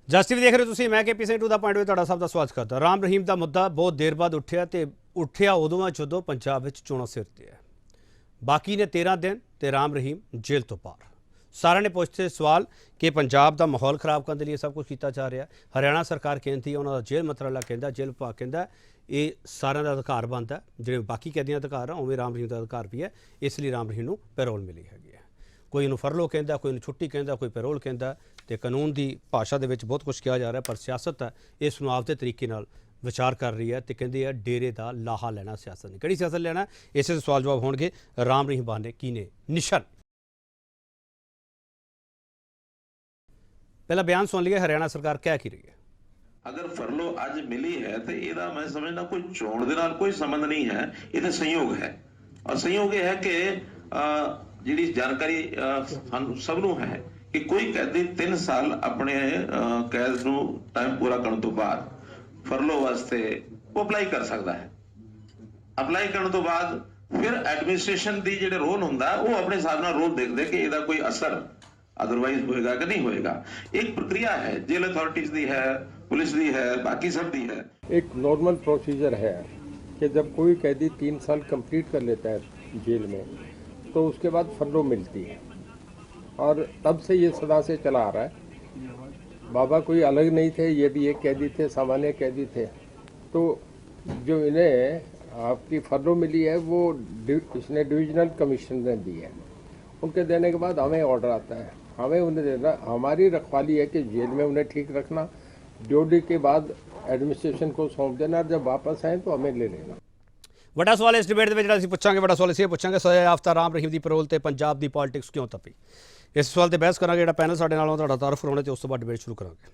ਜਸ TV ਦੇਖ ਰਹੇ ਹੋ ਤੁਸੀਂ। ਮੈਂ KP Singh to the point ਵਿੱਚ ਤੁਹਾਡਾ ਸਭ ਦਾ ਸਵਾਗਤ ਕਰਦਾ। ਰਾਮ ਰਹੀਮ ਦਾ ਮੁੱਦਾ ਬਹੁਤ ਦੇਰ ਬਾਅਦ ਉੱਠਿਆ ਉਦੋਂ ਆ ਜਦੋਂ ਪੰਜਾਬ ਵਿੱਚ ਚੋਣਾਂ ਸਿਰ ਤੇ ਹੈ। ਬਾਕੀ ਨੇ 13 ਦਿਨ ਤੇ ਰਾਮ ਰਹੀਮ ਜੇਲ੍ਹ ਤੋਂ ਪਾਰ। ਸਾਰਿਆਂ ਨੇ ਪੁੱਛਦੇ ਸਵਾਲ ਕਿ ਪੰਜਾਬ ਦਾ ਮਾਹੌਲ ਖਰਾਬ ਕਰਨ ਦੇ ਲਈ ਸਭ ਕੁਝ ਕੀਤਾ ਜਾ ਰਿਹਾ। ਹਰਿਆਣਾ ਸਰਕਾਰ ਕਹਿੰਦੀ ਹੈ, ਉਹਨਾਂ ਦਾ ਜੇਲ੍ਹ ਮੰਤਰਾਲਾ ਕਹਿੰਦਾ, ਜੇਲ੍ਹ ਵਿਭਾਗ ਕਹਿੰਦਾ ਇਹ ਸਾਰਿਆਂ ਦਾ ਅਧਿਕਾਰ ਬਣਦਾ, ਜਿਹੜੇ ਬਾਕੀ ਕੈਦੀਆਂ ਦਾ ਅਧਿਕਾਰ ਆ ਉਵੇਂ ਰਾਮ ਰਹੀਮ ਦਾ ਅਧਿਕਾਰ ਵੀ ਹੈ। ਇਸ ਲਈ ਰਾਮ ਰਹੀਮ ਨੂੰ ਪੈਰੋਲ ਮਿਲੀ ਹੈਗੀ ਹੈ। ਕੋਈ ਇਹਨੂੰ ਫਰਲੋ ਕਹਿੰਦਾ, ਕੋਈ ਇਹਨੂੰ ਛੁੱਟੀ ਕਹਿੰਦਾ, ਕੋਈ ਪੈਰੋਲ ਕਹਿੰਦਾ। ਤੇ ਕਾਨੂੰਨ ਦੀ ਭਾਸ਼ਾ ਦੇ ਵਿੱਚ ਬਹੁਤ ਕੁਝ ਕਿਹਾ ਜਾ ਰਿਹਾ, ਪਰ ਸਿਆਸਤ ਹੈ ਇਸ ਨੂੰ ਆਪਦੇ ਤਰੀਕੇ ਨਾਲ ਵਿਚਾਰ ਕਰ ਰਹੀ ਹੈ ਤੇ ਕਹਿੰਦੇ ਆ ਡੇਰੇ ਦਾ ਲਾਹਾ ਲੈਣਾ ਸਿਆਸਤ ਨਹੀਂ। ਕਿਹੜੀ ਸਿਆਸਤ ਲੈਣਾ, ਇਸੇ ਦੇ ਸਵਾਲ ਜਵਾਬ ਹੋਣਗੇ। ਰਾਮ ਰਹੀਮ ਬਹਾਨੇ ਕੀ ਨੇ ਨਿਸ਼ਾਨ। पहला बयान सुन लिया, हरियाणा सरकार कह की रही है। अगर फरलो अज मिली है तो यदा मैं समझना कोई चोण दे नाल कोई संबंध नहीं है, ये तो संयोग है। और संयोग ये है कि जिहड़ी जानकारी सब नूं है कि कोई कैदी 3 साल अपने कैद नूं टाइम पूरा करने तो बाद फरलो वास्ते वो अप्लाई कर सकता है। अप्लाई करने तो बाद फिर एडमिनिस्ट्रेशन दी जिहड़े रोल हुंदा वो अपने हिसाब नाल रोल देखदे कि इहदा कोई असर अदरवाइज होएगा कि नहीं होएगा। एक प्रक्रिया है, जेल अथॉरिटीज दी है, पुलिस दी है, बाकी सब दी है। एक नॉर्मल प्रोसीजर है कि जब कोई कैदी 3 साल कंप्लीट कर लेता है जेल में तो उसके बाद फरलो मिलती है, और तब से ये सदा से चला आ रहा है। बाबा कोई अलग नहीं थे, ये भी एक कैदी थे, सामान्य कैदी थे। तो जो इन्हें आपकी फरलो मिली है वो इसने डिविजनल कमीशन ने दी है। उनके देने के बाद हमें ऑर्डर आता है, हमें उन्हें देना। हमारी रखवाली है कि जेल में उन्हें ठीक रखना, ड्यूटी के बाद एडमिनिस्ट्रेशन को सौंप देना, और जब वापस आए तो हमें ले लेना। ਵੱਡਾ ਸਵਾਲ ਇਸ ਡਿਬੇਟ ਦੇ ਵਿੱਚ ਜਿਹੜਾ ਅਸੀਂ ਪੁੱਛਾਂਗੇ, ਵੱਡਾ ਸਵਾਲ ਅਸੀਂ ਪੁੱਛਾਂਗੇ, ਸਜ਼ਾ ਯਾਫਤਾ ਰਾਮ ਰਹੀਮ ਦੀ ਪੈਰੋਲ ਤੇ ਪੰਜਾਬ ਦੀ ਪੋਲਿਟਿਕਸ ਕਿਉਂ ਤਪੀ। ਇਸ ਸਵਾਲ ਤੇ ਬਹਿਸ ਕਰਾਂਗੇ। ਜਿਹੜਾ ਪੈਨਲ ਸਾਡੇ ਨਾਲ ਤੁਹਾਡਾ ਤਾਰਫ ਕਰਾਉਣਾ ਤੇ ਉਸ ਤੋਂ ਬਾਅਦ ਡਿਬੇਟ ਸ਼ੁਰੂ ਕਰਾਂਗੇ।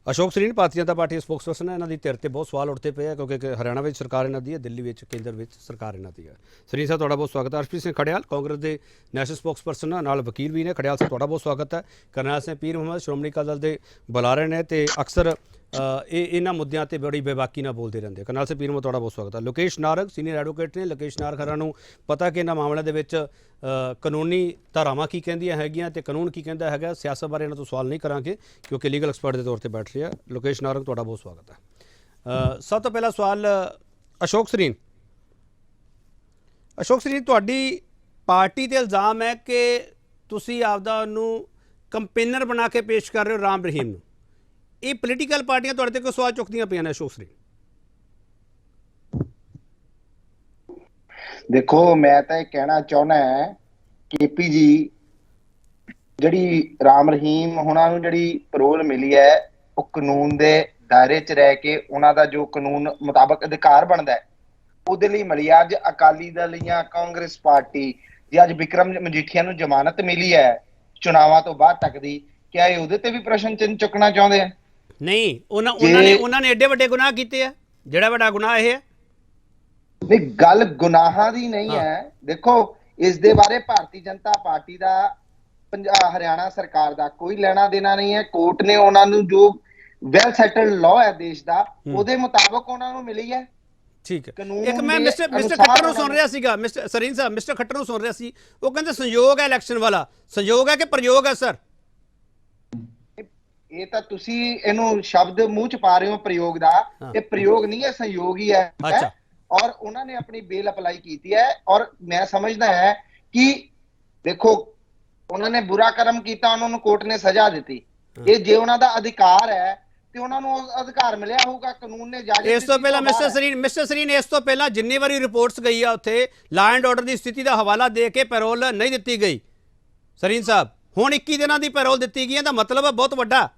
ਅਸ਼ੋਕ ਸਰੀਨ ਭਾਰਤੀ ਜਨਤਾ ਪਾਰਟੀ ਦੇ ਸਪੋਕਸਪਰਸਨ ਹੈ। ਇਹਨਾਂ ਦੀ ਧਿਰ ਤੇ ਬਹੁਤ ਸਵਾਲ ਉੱਠਦੇ ਪਏ ਆ ਕਿਉਂਕਿ ਹਰਿਆਣਾ ਵਿੱਚ ਸਰਕਾਰ ਇਹਨਾਂ ਦੀ ਹੈ, ਦਿੱਲੀ ਵਿੱਚ ਕੇਂਦਰ ਵਿੱਚ ਸਰਕਾਰ ਇਹਨਾਂ ਦੀ ਹੈ। ਸਰੀਨ ਸਾਹਿਬ ਤੁਹਾਡਾ ਬਹੁਤ ਸਵਾਗਤ ਹੈ। ਅਰਸ਼ਪ੍ਰੀਤ ਸਿੰਘ ਖੜਿਆਲ ਕਾਂਗਰਸ ਦੇ ਨੈਸ਼ਨਲ ਸਪੋਕਸਪਰਸਨ ਨਾਲ ਵਕੀਲ ਵੀ ਨੇ। ਖੜਿਆਲ ਸਾਹਿਬ ਤੁਹਾਡਾ ਬਹੁਤ ਸਵਾਗਤ ਹੈ। ਕਰਨੈਲ ਸਿੰਘ ਪੀਰ ਮੁਹੰਮਦ ਸ਼੍ਰੋਮਣੀ ਅਕਾਲੀ ਦਲ ਦੇ ਬੁਲਾਰੇ ਨੇ ਤੇ ਅਕਸਰ ਇਹਨਾਂ ਮੁੱਦਿਆਂ ਤੇ ਬੜੀ ਬੇਬਾਕੀ ਨਾਲ ਬੋਲਦੇ ਰਹਿੰਦੇ। ਕਰਨੈਲ ਸਿੰਘ ਪੀਰ ਮੁਹੰਮਦ ਤੁਹਾਡਾ ਬਹੁਤ ਸਵਾਗਤ ਹੈ। ਲੋਕੇਸ਼ ਨਾਰਗ ਸੀਨੀਅਰ ਐਡਵੋਕੇਟ ਨੇ। ਲੋਕੇਸ਼ ਨਾਰਗ ਹਰਾਂ ਨੂੰ ਪਤਾ ਕਿ ਇਹਨਾਂ ਮਾਮਲਿਆਂ ਦੇ ਵਿੱਚ ਕਾਨੂੰਨੀ ਧਾਰਾਵਾਂ ਕੀ ਕਹਿੰਦੀਆਂ ਹੈਗੀਆਂ ਤੇ ਕਾਨੂੰਨ ਕੀ ਕਹਿੰਦਾ ਹੈਗਾ। ਸਿਆਸਤ ਬਾਰੇ ਇਹਨਾਂ ਤੋਂ ਸਵਾਲ ਨਹੀਂ ਕਰਾਂਗੇ ਕਿਉਂਕਿ ਲੀਗਲ ਐਕਸਪਰਟ ਦੇ ਤੌਰ ਤੇ ਬੈਠ ਰਿਹਾ। ਲੋਕੇਸ਼ ਨਾਰਗ ਤੁਹਾਡਾ ਬਹੁਤ ਸਵਾਗਤ ਹੈ। ਸਭ ਤੋਂ ਪਹਿਲਾ ਸਵਾਲ ਅਸ਼ੋਕ ਸਰੀਨ। ਅਸ਼ੋਕ ਸਰੀਨ, ਤੁਹਾਡੀ ਪਾਰਟੀ ਤੇ ਇਲਜ਼ਾਮ ਹੈ ਕਿ ਤੁਸੀਂ ਆਪਦਾ ਉਹਨੂੰ ਕੰਪੇਨਰ ਬਣਾ ਕੇ ਪੇਸ਼ ਕਰ ਰਹੇ ਹੋ ਰਾਮ ਰਹੀਮ ਨੂੰ। ਇਹ ਪੋਲੀਟੀਕਲ ਪਾਰਟੀਆਂ ਤੁਹਾਡੇ ਤੇ ਕੋਈ ਸਵਾਲ ਚੁੱਕਦੀਆਂ ਪਈਆਂ ਨੇ ਅਸ਼ੋਕ ਸਰੀਨ। देखो मैं तो कहना चाहना है KP जी, ਜਿਹੜੀ ਰਾਮ ਰਹੀਮ ਹੁਣਾਂ ਨੂੰ ਜਿਹੜੀ ਪੈਰੋਲ ਮਿਲੀ ਹੈ ਉਹ ਕਾਨੂੰਨ ਦੇ ਦਾਇਰੇ 'ਚ ਰਹਿ ਕੇ ਉਹਨਾਂ ਦਾ ਜੋ ਕਾਨੂੰਨ ਮੁਤਾਬਕ ਅਧਿਕਾਰ ਬਣਦਾ ਹੈ ਉਹਦੇ ਲਈ ਮਿਲੀ। ਅੱਜ ਅਕਾਲੀ ਦਲ ਜਾਂ ਕਾਂਗਰਸ ਪਾਰਟੀ ਜੇ ਅੱਜ ਵਿਕਰਮ ਮਜੀਠੀਆ ਨੂੰ ਜ਼ਮਾਨਤ ਮਿਲੀ ਹੈ ਚੁਣਾਵਾਂ ਤੋਂ ਬਾਅਦ ਤੱਕ ਦੀ, ਕਿਆ ਇਹ ਉਹਦੇ ਤੇ ਵੀ ਪ੍ਰਸ਼ਨ ਚਿੰਨ੍ਹ ਚੁੱਕਣਾ ਚਾਹੁੰਦੇ ਆ? ਨਹੀਂ, ਉਹਨਾਂ ਨੇ ਐਡੇ ਵੱਡੇ ਗੁਨਾਹ ਕੀਤੇ ਆ। ਜਿਹੜਾ ਵੱਡਾ ਗੁਨਾਹ ਇਹ ਹੈ। ਨਹੀਂ, ਗੱਲ ਗੁਨਾਹਾਂ ਦੀ ਨਹੀਂ ਹੈ। ਦੇਖੋ, ਇਸ ਦੇ ਬਾਰੇ ਭਾਰਤੀ ਜਨਤਾ ਪਾਰਟੀ ਦਾ ਹਰਿਆਣਾ ਸਰਕਾਰ ਦਾ ਕੋਈ ਲੈਣਾ ਦੇਣਾ ਨਹੀਂ ਹੈ। ਕੋਰਟ ਨੇ ਉਹਨਾਂ ਨੂੰ ਜੋ ਵੈਲ ਸੈਟਲਡ ਲਾਅ ਹੈ ਦੇਸ਼ ਦਾ ਉਹਦੇ ਮੁਤਾਬਕ ਉਹਨਾਂ ਨੂੰ ਮਿਲੀ ਹੈ। ਠੀਕ ਹੈ। ਇੱਕ ਮੈਂ ਮਿਸਟਰ ਖੱਟਰ ਨੂੰ ਸੁਣ ਰਿਹਾ ਸੀਗਾ, ਮਿਸਟਰ ਸਰੀਨ ਸਾਹਿਬ ਮਿਸਟਰ ਖੱਟਰ ਨੂੰ ਸੁਣ ਰਿਹਾ ਸੀ। ਉਹ ਕਹਿੰਦੇ ਸੰਯੋਗ ਹੈ ਇਲੈਕਸ਼ਨ ਵਾਲਾ। ਸੰਯੋਗ ਹੈ ਕਿ ਪ੍ਰਯੋਗ ਹੈ ਸਰ? ਇਹ ਤਾਂ ਤੁਸੀਂ ਇਹਨੂੰ ਸ਼ਬਦ ਮੂੰਹ ਚ ਪਾ ਰਹੇ ਹੋ ਪ੍ਰਯੋਗ ਦਾ। ਇਹ ਪ੍ਰਯੋਗ ਨਹੀਂ ਹੈ, ਸੰਯੋਗ ਹੀ ਹੈ। ਔਰ ਉਹਨਾਂ ਨੇ ਆਪਣੀ ਬੇਲ ਅਪਲਾਈ ਕੀਤੀ ਹੈ। ਔਰ ਮੈਂ ਸਮਝਦਾ ਹੈ ਕਿ ਦੇਖੋ, ਉਹਨਾਂ ਨੇ ਬੁਰਾ ਕਰਮ ਕੀਤਾ, ਉਹਨਾਂ ਨੂੰ ਕੋਰਟ ਨੇ ਸਜ਼ਾ ਦਿੱਤੀ। ਇਹ ਜੇ ਉਹਨਾਂ ਦਾ ਅਧਿਕਾਰ ਹੈ ਤੇ ਉਹਨਾਂ ਨੂੰ ਅਧਿਕਾਰ ਮਿਲਿਆ ਹੋਊਗਾ, ਕਾਨੂੰਨ ਨੇ ਇਜਾਜ਼ਤ ਦਿੱਤੀ। ਇਸ ਤੋਂ ਪਹਿਲਾਂ ਮਿਸਟਰ ਸਰੀਨ ਇਸ ਤੋਂ ਪਹਿਲਾਂ ਜਿੰਨੀ ਵਾਰੀ ਰਿਪੋਰਟਸ ਗਈ ਆ ਉੱਥੇ ਲਾਅ ਐਂਡ ਆਰਡਰ ਦੀ ਸਥਿਤੀ ਦਾ ਹਵਾਲਾ ਦੇ ਕੇ ਪੈਰੋਲ ਨਹੀਂ ਦਿੱਤੀ ਗਈ। ਸਰੀਨ ਸਾਹਿਬ, ਹੁਣ 21 ਦਿਨਾਂ ਦੀ ਪੈਰੋਲ ਦਿੱਤੀ ਗਈ ਹੈ ਤਾਂ ਮਤਲਬ ਹੈ ਬਹੁਤ ਵੱਡਾ।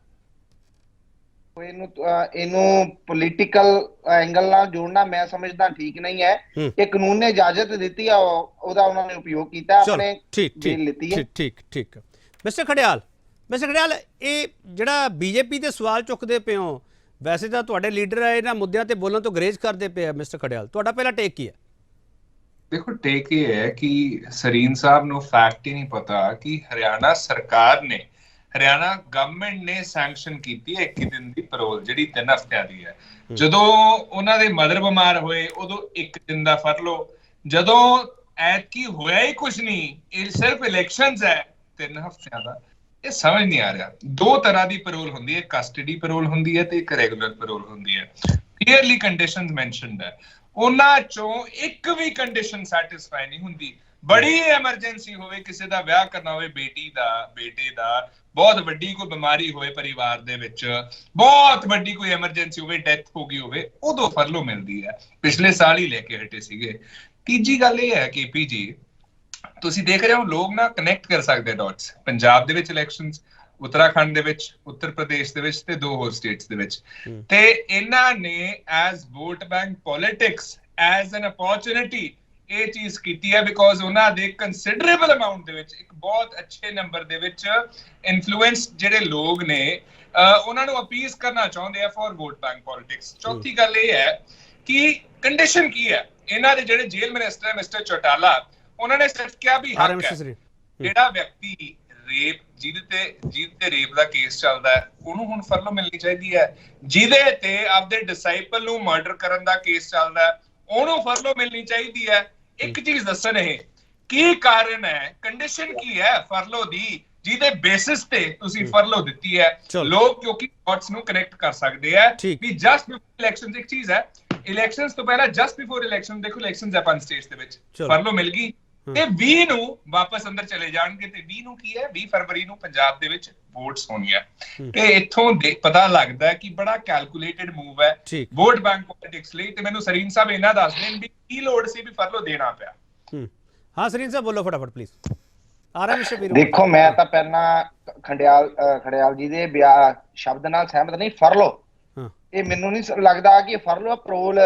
ਇਹਨੂੰ ਪੋਲੀਟੀਕਲ ਐਂਗਲ ਨਾਲ ਜੋੜਨਾ ਮੈਂ ਸਮਝਦਾ ਠੀਕ ਨਹੀਂ ਹੈ। ਇਹ ਕਾਨੂੰਨ ਨੇ ਇਜਾਜ਼ਤ ਦਿੱਤੀ ਆ, ਉਹਦਾ ਉਹਨਾਂ ਨੇ ਉਪਯੋਗ ਕੀਤਾ, ਆਪਣੇ ਜੇਲ੍ਹ ਲਿੱਤੀ ਹੈ। ਠੀਕ। ਮਿਸਟਰ ਖੜਿਆਲ, ਇਹ ਜਿਹੜਾ ਬੀਜੇਪੀ ਤੇ ਸਵਾਲ ਚੁੱਕਦੇ ਪਏ ਹੋ, ਵੈਸੇ ਤਾਂ ਤੁਹਾਡੇ ਲੀਡਰ ਆ ਇਹਨਾਂ ਮੁੱਦਿਆਂ ਤੇ ਬੋਲਣ ਤੋਂ ਗਰੇਜ ਕਰਦੇ ਪਏ ਆ। ਮਿਸਟਰ ਖੜਿਆਲ, ਤੁਹਾਡਾ ਪਹਿਲਾ ਟੇਕ ਕੀ ਹੈ? ਦੇਖੋ, ਟੇਕ ਇਹ ਹੈ ਕਿ ਸਰੀਨ ਸਾਹਿਬ ਨੂੰ ਫੈਕਟ ਹੀ ਨਹੀਂ ਪਤਾ ਕਿ ਹਰਿਆਣਾ ਸਰਕਾਰ ਨੇ, ਹਰਿਆਣਾ ਗਵਰਨਮੈਂਟ ਨੇ ਸੈਂਕਸ਼ਨ ਕੀਤੀ ਹੈ 21 ਦਿਨ ਦੀ ਪੈਰੋਲ, ਜਿਹੜੀ 3 ਹਫ਼ਤਿਆਂ ਦੀ ਹੈ। ਜਦੋਂ ਉਹਨਾਂ ਦੇ ਮਦਰ ਬਿਮਾਰ ਹੋਏ ਉਦੋਂ 1 ਦਿਨ ਦਾ ਫਰਲੋ। ਜਦੋਂ ਐਤਕੀ ਹੋਇਆ ਹੀ ਕੁਛ ਨਹੀਂ, ਇਹ ਸਿਰਫ ਇਲੈਕਸ਼ਨਸ ਹੈ 3 ਹਫ਼ਤਿਆਂ ਦਾ। ਇਹ ਸਮਝ ਨਹੀਂ ਆ ਰਿਹਾ। ਦੋ ਤਰ੍ਹਾਂ ਦੀ ਪੈਰੋਲ ਹੁੰਦੀ ਹੈ, ਕਸਟਡੀ ਪੈਰੋਲ ਹੁੰਦੀ ਹੈ ਤੇ ਇੱਕ ਰੈਗੂਲਰ ਪੈਰੋਲ ਹੁੰਦੀ ਹੈ। ਕਲੀਅਰਲੀ ਕੰਡੀਸ਼ਨਸ ਮੈਂਸ਼ਨਡ ਹੈ, ਉਹਨਾਂ ਚੋਂ ਇੱਕ ਵੀ ਕੰਡੀਸ਼ਨ ਸੈਟੀਸਫਾਈ ਨਹੀਂ ਹੁੰਦੀ। ਬੜੀ ਐਮਰਜੈਂਸੀ ਹੋਵੇ, ਕਿਸੇ ਦਾ ਵਿਆਹ ਕਰਨਾ ਹੋਵੇ, ਬੇਟੀ ਦਾ, ਬੇਟੇ ਦਾ, ਬਹੁਤ ਵੱਡੀ ਕੋਈ ਬਿਮਾਰੀ ਹੋਵੇ ਪਰਿਵਾਰ ਦੇ ਵਿੱਚ, ਬਹੁਤ ਵੱਡੀ ਕੋਈ ਐਮਰਜੈਂਸੀ ਹੋਵੇ, ਡੈਥ ਹੋ ਗਈ ਹੋਵੇ, ਉਦੋਂ ਫਰਲੋ ਮਿਲਦੀ ਹੈ। ਪਿਛਲੇ ਸਾਲ ਹੀ ਲੈ ਕੇ ਹਟੇ ਸੀਗੇ। ਤੀਜੀ ਗੱਲ ਇਹ ਹੈ ਕਿ ਪੀ ਜੀ, ਤੁਸੀਂ ਦੇਖ ਰਹੇ ਹੋ ਲੋਕ ਨਾ ਕਨੈਕਟ ਕਰ ਸਕਦੇ ਡਾਟਸ। ਪੰਜਾਬ ਦੇ ਵਿੱਚ ਇਲੈਕਸ਼ਨਸ, ਉੱਤਰਾਖੰਡ ਦੇ ਵਿੱਚ, ਉੱਤਰ ਪ੍ਰਦੇਸ਼ ਦੇ ਵਿੱਚ ਤੇ 2 ਹੋਰ ਸਟੇਟਸ ਦੇ ਵਿੱਚ, ਤੇ ਇਹਨਾਂ ਨੇ as vote bank politics, as an opportunity ਇਹ ਚੀਜ਼ ਕੀਤੀ ਹੈ, ਬਿਕੋਜ਼ ਉਹਨਾਂ ਦੇ ਕੰਸੀਡਰੇਬਲ ਅਮਾਉਂਟ ਦੇ ਵਿੱਚ, ਇੱਕ ਬਹੁਤ ਅੱਛੇ ਨੰਬਰ ਦੇ ਵਿੱਚ ਇਨਫਲੂਐਂਸ ਜਿਹੜੇ ਲੋਕ ਨੇ ਉਹਨਾਂ ਨੂੰ ਅਪੀਜ਼ ਕਰਨਾ ਚਾਹੁੰਦੇ ਆ ਫॉर ਵੋਟ ਬੈਂਕ ਪੋਲਿਟਿਕਸ। ਚੌਥੀ ਗੱਲ ਇਹ ਹੈ ਕਿ ਕੰਡੀਸ਼ਨ ਕੀ ਹੈ ਇਹਨਾਂ ਦੇ ਜਿਹੜੇ ਜੇਲ੍ਹ ਮਿਨਿਸਟਰ ਹੈ ਮਿਸਟਰ ਚੌਟਾਲਾ, ਉਹਨਾਂ ਨੇ ਸਿਰਫ ਕਿਹਾ ਵੀ ਹੱਕ ਹੈ ਜਿਹੜਾ ਵਿਅਕਤੀ ਰੇਪ, ਜਿਹਦੇ ਤੇ ਰੇਪ ਦਾ ਕੇਸ ਚੱਲਦਾ ਹੈ, ਉਹਨੂੰ ਹੁਣ ਫਰਲੋ ਮਿਲਣੀ ਚਾਹੀਦੀ ਹੈ। ਜਿਹਦੇ ਤੇ ਆਪਦੇ ਡਿਸਾਈਪਲ ਨੂੰ ਮਰਡਰ ਕਰਨ ਦਾ ਕੇਸ ਚੱਲਦਾ ਹੈ, ਉਹਨੂੰ ਫਰਲੋ ਮਿਲਣੀ ਚਾਹੀਦੀ ਹੈ। ਇੱਕ ਚੀਜ਼ ਦੱਸਣ, ਇਹ ਕੀ ਕਾਰਨ ਹੈ, ਕੰਡੀਸ਼ਨ ਕੀ ਹੈ ਫਰਲੋ ਦੀ, ਜਿਹਦੇ ਬੇਸਿਸ ਤੇ ਤੁਸੀਂ ਫਰਲੋ ਦਿੱਤੀ ਹੈ। ਲੋਕ ਕਿਉਂਕਿ ਥਾਟਸ ਨੂੰ ਕਨੈਕਟ ਕਰ ਸਕਦੇ ਆ ਵੀ ਜਸਟ ਬਿਫੋਰ ਇਲੈਕਸ਼ਨਸ, ਇੱਕ ਚੀਜ਼ ਹੈ ਇਲੈਕਸ਼ਨਸ ਤੋਂ ਪਹਿਲਾਂ ਜਸਟ ਬਿਫੋਰ ਇਲੈਕਸ਼ਨ, ਦੇਖੋ ਇਲੈਕਸ਼ਨਸ ਹੈ 5 ਸਟੇਟਸ ਦੇ ਵਿੱਚ, ਫਰਲੋ ਮਿਲ ਗਈ ਤੇ 20 ਨੂੰ ਵਾਪਸ ਅੰਦਰ ਚਲੇ ਜਾਣਗੇ। ਤੇ 20 ਨੂੰ ਕੀ ਹੈ, 20 ਫਰਵਰੀ ਨੂੰ ਪੰਜਾਬ ਦੇ ਵਿੱਚ ਵੋਟਸ ਹੋਣੀਆਂ। ਤੇ ਇੱਥੋਂ ਪਤਾ ਲੱਗਦਾ ਹੈ ਕਿ ਬੜਾ ਕੈਲਕੂਲੇਟਡ ਮੂਵ ਹੈ ਵੋਟ ਬੈਂਕ ਪੋਲਿਟਿਕਸ ਲਈ। ਤੇ ਮੈਨੂੰ ਸਰੀਨ ਸਾਹਿਬ ਇਹਨਾਂ ਦੱਸ ਦੇਣ ਵੀ ਕੀ ਲੋੜ ਸੀ ਵੀ ਫਰਲੋ ਦੇਣਾ ਪਿਆ। ਹਾਂ ਸਰੀਨ ਸਾਹਿਬ ਬੋਲੋ ਫਟਾਫਟ ਪਲੀਜ਼। ਦੇਖੋ ਮੈਂ ਤਾਂ ਪਹਿਲਾਂ ਖੰਡਿਆਲ ਜੀ ਦੇ ਸ਼ਬਦ ਨਾਲ ਸਹਿਮਤ ਨਹੀਂ। ਫਰਲੋ ਇਹ ਮੈਨੂੰ ਨਹੀਂ ਲੱਗਦਾ ਕਿ ਫਰਲੋ ਪੈਰੋਲ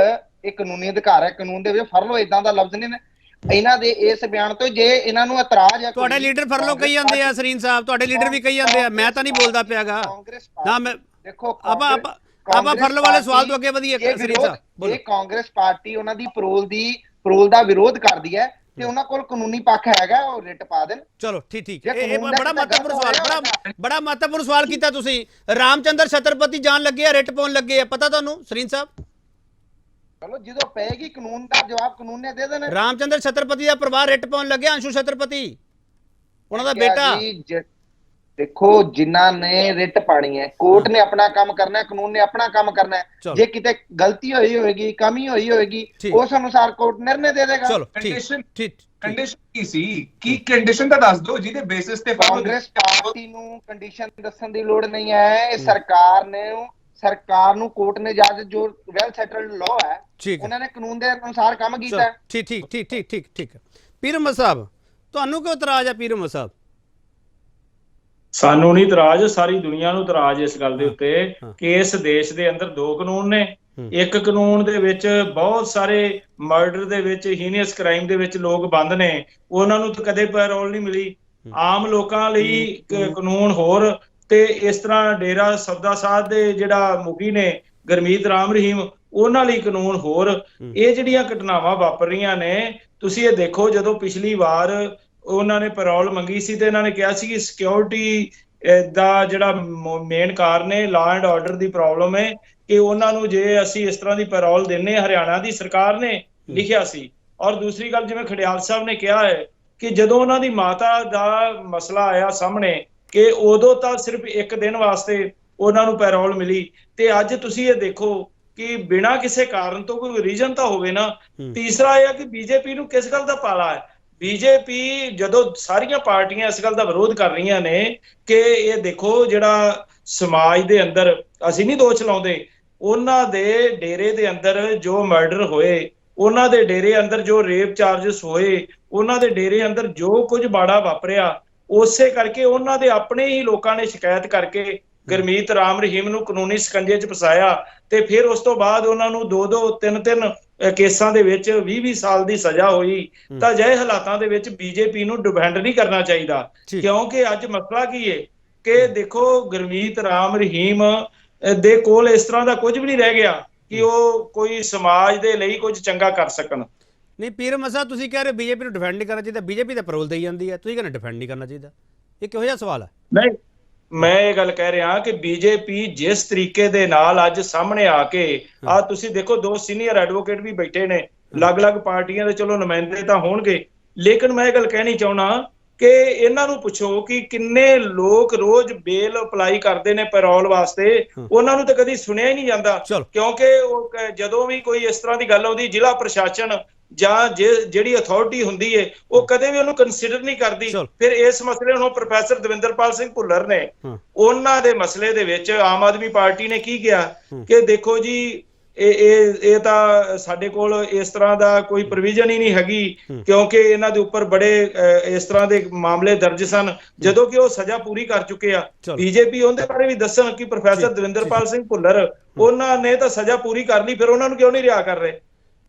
ਇਹ ਕਾਨੂੰਨੀ ਅਧਿਕਾਰ ਹੈ। ਕਾਨੂੰਨ ਦੇ ਵਿੱਚ ਫਰਲੋ ਇਦਾਂ ਦਾ ਲਫ਼ਜ਼ ਨਹੀਂ ਇਹਨਾਂ ਦੇ ਇਸ ਬਿਆਨ ਤੋਂ। ਜੇ ਇਹਨਾਂ ਨੂੰ ਇਤਰਾਜ਼ ਹੈ, ਤੁਹਾਡੇ ਲੀਡਰ ਫਰਲੋ ਕਹੀ ਜਾਂਦੇ ਆ ਸਰੀਨ ਸਾਹਿਬ, ਤੁਹਾਡੇ ਲੀਡਰ ਵੀ ਕਹੀ ਜਾਂਦੇ ਆ, ਮੈਂ ਤਾਂ ਨਹੀਂ ਬੋਲਦਾ ਪਿਆਗਾ ਨਾ। ਮੈਂ ਦੇਖੋ ਆਪਾਂ ਫਰਲੋ ਵਾਲੇ ਸਵਾਲ ਤੋਂ ਅੱਗੇ ਵਧੀਏ ਸਰੀਨ ਸਾਹਿਬ। ਇਹ ਕਾਂਗਰਸ ਪਾਰਟੀ ਉਹਨਾਂ ਦੀ ਪੈਰੋਲ ਦਾ ਵਿਰੋਧ ਕਰਦੀ ਹੈ ਤੇ ਉਹਨਾਂ ਕੋਲ ਕਾਨੂੰਨੀ ਪੱਖ ਹੈਗਾ, ਉਹ ਰਿਟ ਪਾ ਦੇਣ। ਚਲੋ ਠੀਕ। ਇਹ ਬੜਾ ਮਹੱਤਵਪੂਰਨ ਸਵਾਲ, ਬੜਾ ਮਹੱਤਵਪੂਰਨ ਸਵਾਲ ਕੀਤਾ ਤੁਸੀਂ। ਰਾਮਚੰਦਰ ਛਤਰਪਤੀ ਜਾਣ ਲੱਗੇ ਆ, ਰਿਟ ਪਾਉਣ ਲੱਗੇ ਆ, ਪਤਾ ਤੁਹਾਨੂੰ ਸਰੀਨ ਸਾਹਿਬ? ਚਲੋ ਜਦੋਂ ਪਏਗੀ ਕਾਨੂੰਨ ਦਾ ਜਵਾਬ ਕਾਨੂੰਨ ਨੇ ਦੇ ਦੇਣਾ। ਰਾਮਚੰਦਰ ਛਤਰਪਤੀ ਦਾ ਪਰਿਵਾਰ ਰਿਟ ਪਾਉਣ ਲੱਗਿਆ, ਅੰਸ਼ੂ ਛਤਰਪਤੀ ਉਹਨਾਂ ਦਾ ਬੇਟਾ। ਦੇਖੋ ਜਿਨ੍ਹਾਂ ਨੇ ਰਿਟ ਪਾਣੀ ਹੈ, ਕੋਰਟ ਨੇ ਆਪਣਾ ਕੰਮ ਕਰਨਾ ਹੈ, ਕਾਨੂੰਨ ਨੇ ਆਪਣਾ ਕੰਮ ਕਰਨਾ ਹੈ। ਜੇ ਕਿਤੇ ਗਲਤੀ ਹੋਈ ਹੋਏਗੀ, ਕਮੀ ਹੋਈ ਹੋਏਗੀ, ਉਸ ਅਨੁਸਾਰ ਕੋਰਟ ਨਿਰਣੇ ਦੇ ਦੇਗਾ। ਚਲੋ ਕੰਡੀਸ਼ਨ ਕੀ ਸੀ, ਕੀ ਕੰਡੀਸ਼ਨ ਤਾਂ ਦੱਸ ਦਿਓ ਜਿਹਦੇ ਬੇਸਿਸ ਤੇ ਕਾਂਗਰਸ ਪਾਰਟੀ ਨੂੰ ਕੰਡੀਸ਼ਨ ਦੱਸਣ ਦੀ ਲੋੜ ਨਹੀਂ ਹੈ। ਇਹ ਸਰਕਾਰ ਨੂੰ ਕੋਰਟ ਨੇ ਜੱਜ ਜੋ ਵੈਲ ਸੈਟਲਡ ਲਾਅ ਹੈ, ਉਹਨਾਂ ਨੇ ਕਾਨੂੰਨ ਦੇ ਅਨੁਸਾਰ ਕੰਮ ਕੀਤਾ। ਠੀਕ। ਪੀਰ ਮੁਹੰਮਦ ਸਾਹਿਬ, ਤੁਹਾਨੂੰ ਕਿਉਂ ਇਤਰਾਜ਼ ਹੈ? ਪੀਰ ਮੁਹੰਮਦ ਸਾਹਿਬ, ਸਾਨੂੰ ਨਹੀਂ ਇਤਰਾਜ਼, ਸਾਰੀ ਦੁਨੀਆ ਨੂੰ ਇਤਰਾਜ਼ ਇਸ ਗੱਲ ਦੇ ਉੱਤੇ ਕਿ ਇਸ ਦੇਸ਼ ਦੇ ਅੰਦਰ 2 ਕਾਨੂੰਨ ਨੇ। ਇੱਕ ਕਾਨੂੰਨ ਦੇ ਵਿੱਚ ਬਹੁਤ ਸਾਰੇ ਮਰਡਰ ਦੇ ਵਿੱਚ, ਹੀਨੀਅਸ ਕ੍ਰਾਈਮ ਦੇ ਵਿੱਚ ਲੋਕ ਬੰਦ ਨੇ, ਉਹਨਾਂ ਨੂੰ ਤਾਂ ਕਦੇ ਪੈਰੋਲ ਨਹੀਂ ਮਿਲੀ। ਆਮ ਲੋਕਾਂ ਲਈ ਕਾਨੂੰਨ ਹੋਰ, ਤੇ ਇਸ ਤਰ੍ਹਾਂ ਡੇਰਾ ਸਬਦਾ ਸਾਧ ਦੇ ਜਿਹੜਾ ਮੁਖੀ ਨੇ ਗੁਰਮੀਤ ਰਾਮ ਰਹੀਮ, ਉਹਨਾਂ ਲਈ ਕਾਨੂੰਨ ਹੋਰ। ਇਹ ਜਿਹੜੀਆਂ ਘਟਨਾਵਾਂ ਵਾਪਰ ਰਹੀਆਂ ਨੇ, ਤੁਸੀਂ ਇਹ ਦੇਖੋ, ਜਦੋਂ ਪਿਛਲੀ ਵਾਰ ਉਹਨਾਂ ਨੇ ਪੈਰੋਲ ਮੰਗੀ ਸੀ ਤੇ ਇਹਨਾਂ ਨੇ ਕਿਹਾ ਸੀ ਕਿ ਸਿਕਿਉਰਿਟੀ ਦਾ ਜਿਹੜਾ ਮੇਨ ਕਾਰਨ ਹੈ, law and order the problem ਹੈ, ਕਿ ਉਹਨਾਂ ਨੂੰ ਜੇ ਅਸੀਂ ਇਸ ਤਰ੍ਹਾਂ ਦੀ ਪੈਰੋਲ ਦਿੰਨੇ, ਹਰਿਆਣਾ ਦੀ ਸਰਕਾਰ ਨੇ ਲਿਖਿਆ ਸੀ। ਔਰ ਦੂਸਰੀ ਗੱਲ, ਜਿਵੇਂ ਖੜਿਆਲ ਸਾਹਿਬ ਨੇ ਕਿਹਾ ਹੈ ਕਿ ਜਦੋਂ ਉਹਨਾਂ ਦੀ ਮਾਤਾ ਦਾ ਮਸਲਾ ਆਇਆ ਸਾਹਮਣੇ, ਕਿ ਉਦੋਂ ਤਾਂ ਸਿਰਫ 1 ਦਿਨ ਵਾਸਤੇ ਉਹਨਾਂ ਨੂੰ ਪੈਰੋਲ ਮਿਲੀ। ਤੇ ਅੱਜ ਤੁਸੀਂ ਇਹ ਦੇਖੋ ਕਿ ਬਿਨਾਂ ਕਿਸੇ ਕਾਰਨ ਤੋਂ ਕੋਈ ਰੀਜ਼ਨ ਤਾਂ ਹੋਵੇ ਨਾ। ਤੀਸਰਾ ਇਹ ਹੈ ਕਿ ਬੀਜੇਪੀ ਨੂੰ ਕਿਸ ਗੱਲ ਦਾ ਪਾਲਾ ਹੈ। ਬੀਜੇਪੀ ਜਦੋਂ ਸਾਰੀਆਂ ਪਾਰਟੀਆਂ ਇਸ ਗੱਲ ਦਾ ਵਿਰੋਧ ਕਰ ਰਹੀਆਂ ਨੇ ਕਿ ਇਹ ਦੇਖੋ ਜਿਹੜਾ ਸਮਾਜ ਦੇ ਅੰਦਰ, ਅਸੀਂ ਨਹੀਂ ਦੋਸ਼ ਲਾਉਂਦੇ, ਉਹਨਾਂ ਦੇ ਡੇਰੇ ਦੇ ਅੰਦਰ ਜੋ ਮਰਡਰ ਹੋਏ, ਉਹਨਾਂ ਦੇ ਡੇਰੇ ਅੰਦਰ ਜੋ ਰੇਪ ਚਾਰਜਸ ਹੋਏ, ਉਹਨਾਂ ਦੇ ਡੇਰੇ ਅੰਦਰ ਜੋ ਕੁਝ ਮਾੜਾ ਵਾਪਰਿਆ, ਉਸੇ ਕਰਕੇ ਉਹਨਾਂ ਦੇ ਆਪਣੇ ਹੀ ਲੋਕਾਂ ਨੇ ਸ਼ਿਕਾਇਤ ਕਰਕੇ ਗੁਰਮੀਤ ਰਾਮ ਰਹੀਮ ਨੂੰ ਕਾਨੂੰਨੀ ਸਕੰਜੇ 'ਚ ਫਸਾਇਆ। ਤੇ ਫਿਰ ਉਸ ਤੋਂ ਬਾਅਦ ਉਹਨਾਂ ਨੂੰ 2-2, 3-3 ਕੇਸਾਂ ਦੇ ਵਿੱਚ 20-20 ਸਾਲ ਦੀ ਸਜ਼ਾ ਹੋਈ। ਤਾਂ ਅਜਿਹੇ ਹਾਲਾਤਾਂ ਦੇ ਵਿੱਚ ਬੀਜੇਪੀ ਨੂੰ ਡਿਫੈਂਡ ਨਹੀਂ ਕਰਨਾ ਚਾਹੀਦਾ, ਕਿਉਂਕਿ ਅੱਜ ਮਸਲਾ ਕੀ ਹੈ ਕਿ ਦੇਖੋ ਗੁਰਮੀਤ ਰਾਮ ਰਹੀਮ ਦੇ ਕੋਲ ਇਸ ਤਰ੍ਹਾਂ ਦਾ ਕੁਝ ਵੀ ਨਹੀਂ ਰਹਿ ਗਿਆ ਕਿ ਉਹ ਕੋਈ ਸਮਾਜ ਦੇ ਲਈ ਕੁਝ ਚੰਗਾ ਕਰ ਸਕਣ। ਨਹੀਂ ਪੀਰ ਮਸਾ, ਤੁਸੀਂ ਕਹਿ ਰਹੇ ਬੀਜੇਪੀ ਨੂੰ ਡਿਫੈਂਡ ਨਹੀਂ ਕਰਨਾ ਚਾਹੀਦਾ, ਬੀਜੇਪੀ ਤਾਂ ਪੈਰੋਲ ਦੇਈ ਜਾਂਦੀ ਹੈ, ਤੁਸੀਂ ਕਹਿੰਦੇ ਡਿਫੈਂਡ ਨਹੀਂ ਕਰਨਾ ਚਾਹੀਦਾ। ਇਹ ਕਿਹੋ ਜਿਹਾ ਸਵਾਲ ਹੈ? ਨਹੀਂ, ਮੈਂ ਇਹ ਗੱਲ ਕਹਿ ਰਿਹਾ ਕਿ ਬੀਜੇਪੀ ਜਿਸ ਤਰੀਕੇ ਦੇ ਨਾਲ ਅੱਜ ਸਾਹਮਣੇ ਆ ਕੇ, ਆ ਤੁਸੀਂ ਦੇਖੋ 2 ਸੀਨੀਅਰ ਐਡਵੋਕੇਟ ਵੀ ਬੈਠੇ ਨੇ, ਅਲੱਗ-ਅਲੱਗ ਪਾਰਟੀਆਂ ਦੇ, ਚਲੋ ਨੁਮਾਇੰਦੇ ਤਾਂ ਹੋਣਗੇ, ਲੇਕਿਨ ਮੈਂ ਇਹ ਗੱਲ ਕਹਿਣੀ ਚਾਹੁੰਦਾ ਕਿ ਇਹਨਾਂ ਨੂੰ ਪੁੱਛੋ ਕਿ ਕਿੰਨੇ ਲੋਕ ਰੋਜ਼ ਬੇਲ ਅਪਲਾਈ ਕਰਦੇ ਨੇ ਪੈਰੋਲ ਵਾਸਤੇ, ਉਹਨਾਂ ਨੂੰ ਤਾਂ ਕਦੀ ਸੁਣਿਆ ਹੀ ਨਹੀਂ ਜਾਂਦਾ। ਕਿਉਂਕਿ ਉਹ ਜਦੋਂ ਵੀ ਕੋਈ ਇਸ ਤਰ੍ਹਾਂ ਦੀ ਗੱਲ ਆਉਂਦੀ, ਜ਼ਿਲ੍ਹਾ ਪ੍ਰਸ਼ਾਸਨ ਜਾਂ ਜਿਹੜੀ ਅਥਾਰਟੀ ਹੁੰਦੀ ਹੈ ਉਹ ਕਦੇ ਵੀ ਉਹਨੂੰ ਕੰਸੀਡਰ ਨਹੀਂ ਕਰਦੀ। ਫਿਰ ਇਸ ਮਸਲੇ ਨੂੰ ਪ੍ਰੋਫੈਸਰ ਦਵਿੰਦਰਪਾਲ ਸਿੰਘ ਭੁੱਲਰ ਨੇ ਉਹਨਾਂ ਦੇ ਮਸਲੇ ਦੇ ਵਿੱਚ ਆਮ ਆਦਮੀ ਪਾਰਟੀ ਨੇ ਕੀ ਕਿਹਾ ਕਿ ਦੇਖੋ ਜੀ ਇਹ ਤਾਂ ਸਾਡੇ ਕੋਲ ਇਸ ਤਰ੍ਹਾਂ ਦਾ ਕੋਈ ਪ੍ਰੋਵੀਜ਼ਨ ਹੀ ਨਹੀਂ ਹੈਗੀ, ਕਿਉਂਕਿ ਇਹਨਾਂ ਦੇ ਉੱਪਰ ਬੜੇ ਇਸ ਤਰ੍ਹਾਂ ਦੇ ਮਾਮਲੇ ਦਰਜ ਸਨ, ਜਦੋਂ ਕਿ ਉਹ ਸਜ਼ਾ ਪੂਰੀ ਕਰ ਚੁੱਕੇ ਆ। ਬੀਜੇਪੀ ਉਹਦੇ ਬਾਰੇ ਵੀ ਦੱਸਣ ਕਿ ਪ੍ਰੋਫੈਸਰ ਦਵਿੰਦਰਪਾਲ ਸਿੰਘ ਭੁੱਲਰ ਉਹਨਾਂ ਨੇ ਤਾਂ ਸਜ਼ਾ ਪੂਰੀ ਕਰ ਲਈ, ਫਿਰ ਉਹਨਾਂ ਨੂੰ ਕਿਉਂ ਨਹੀਂ ਰਿਹਾ ਕਰ ਰਹੇ?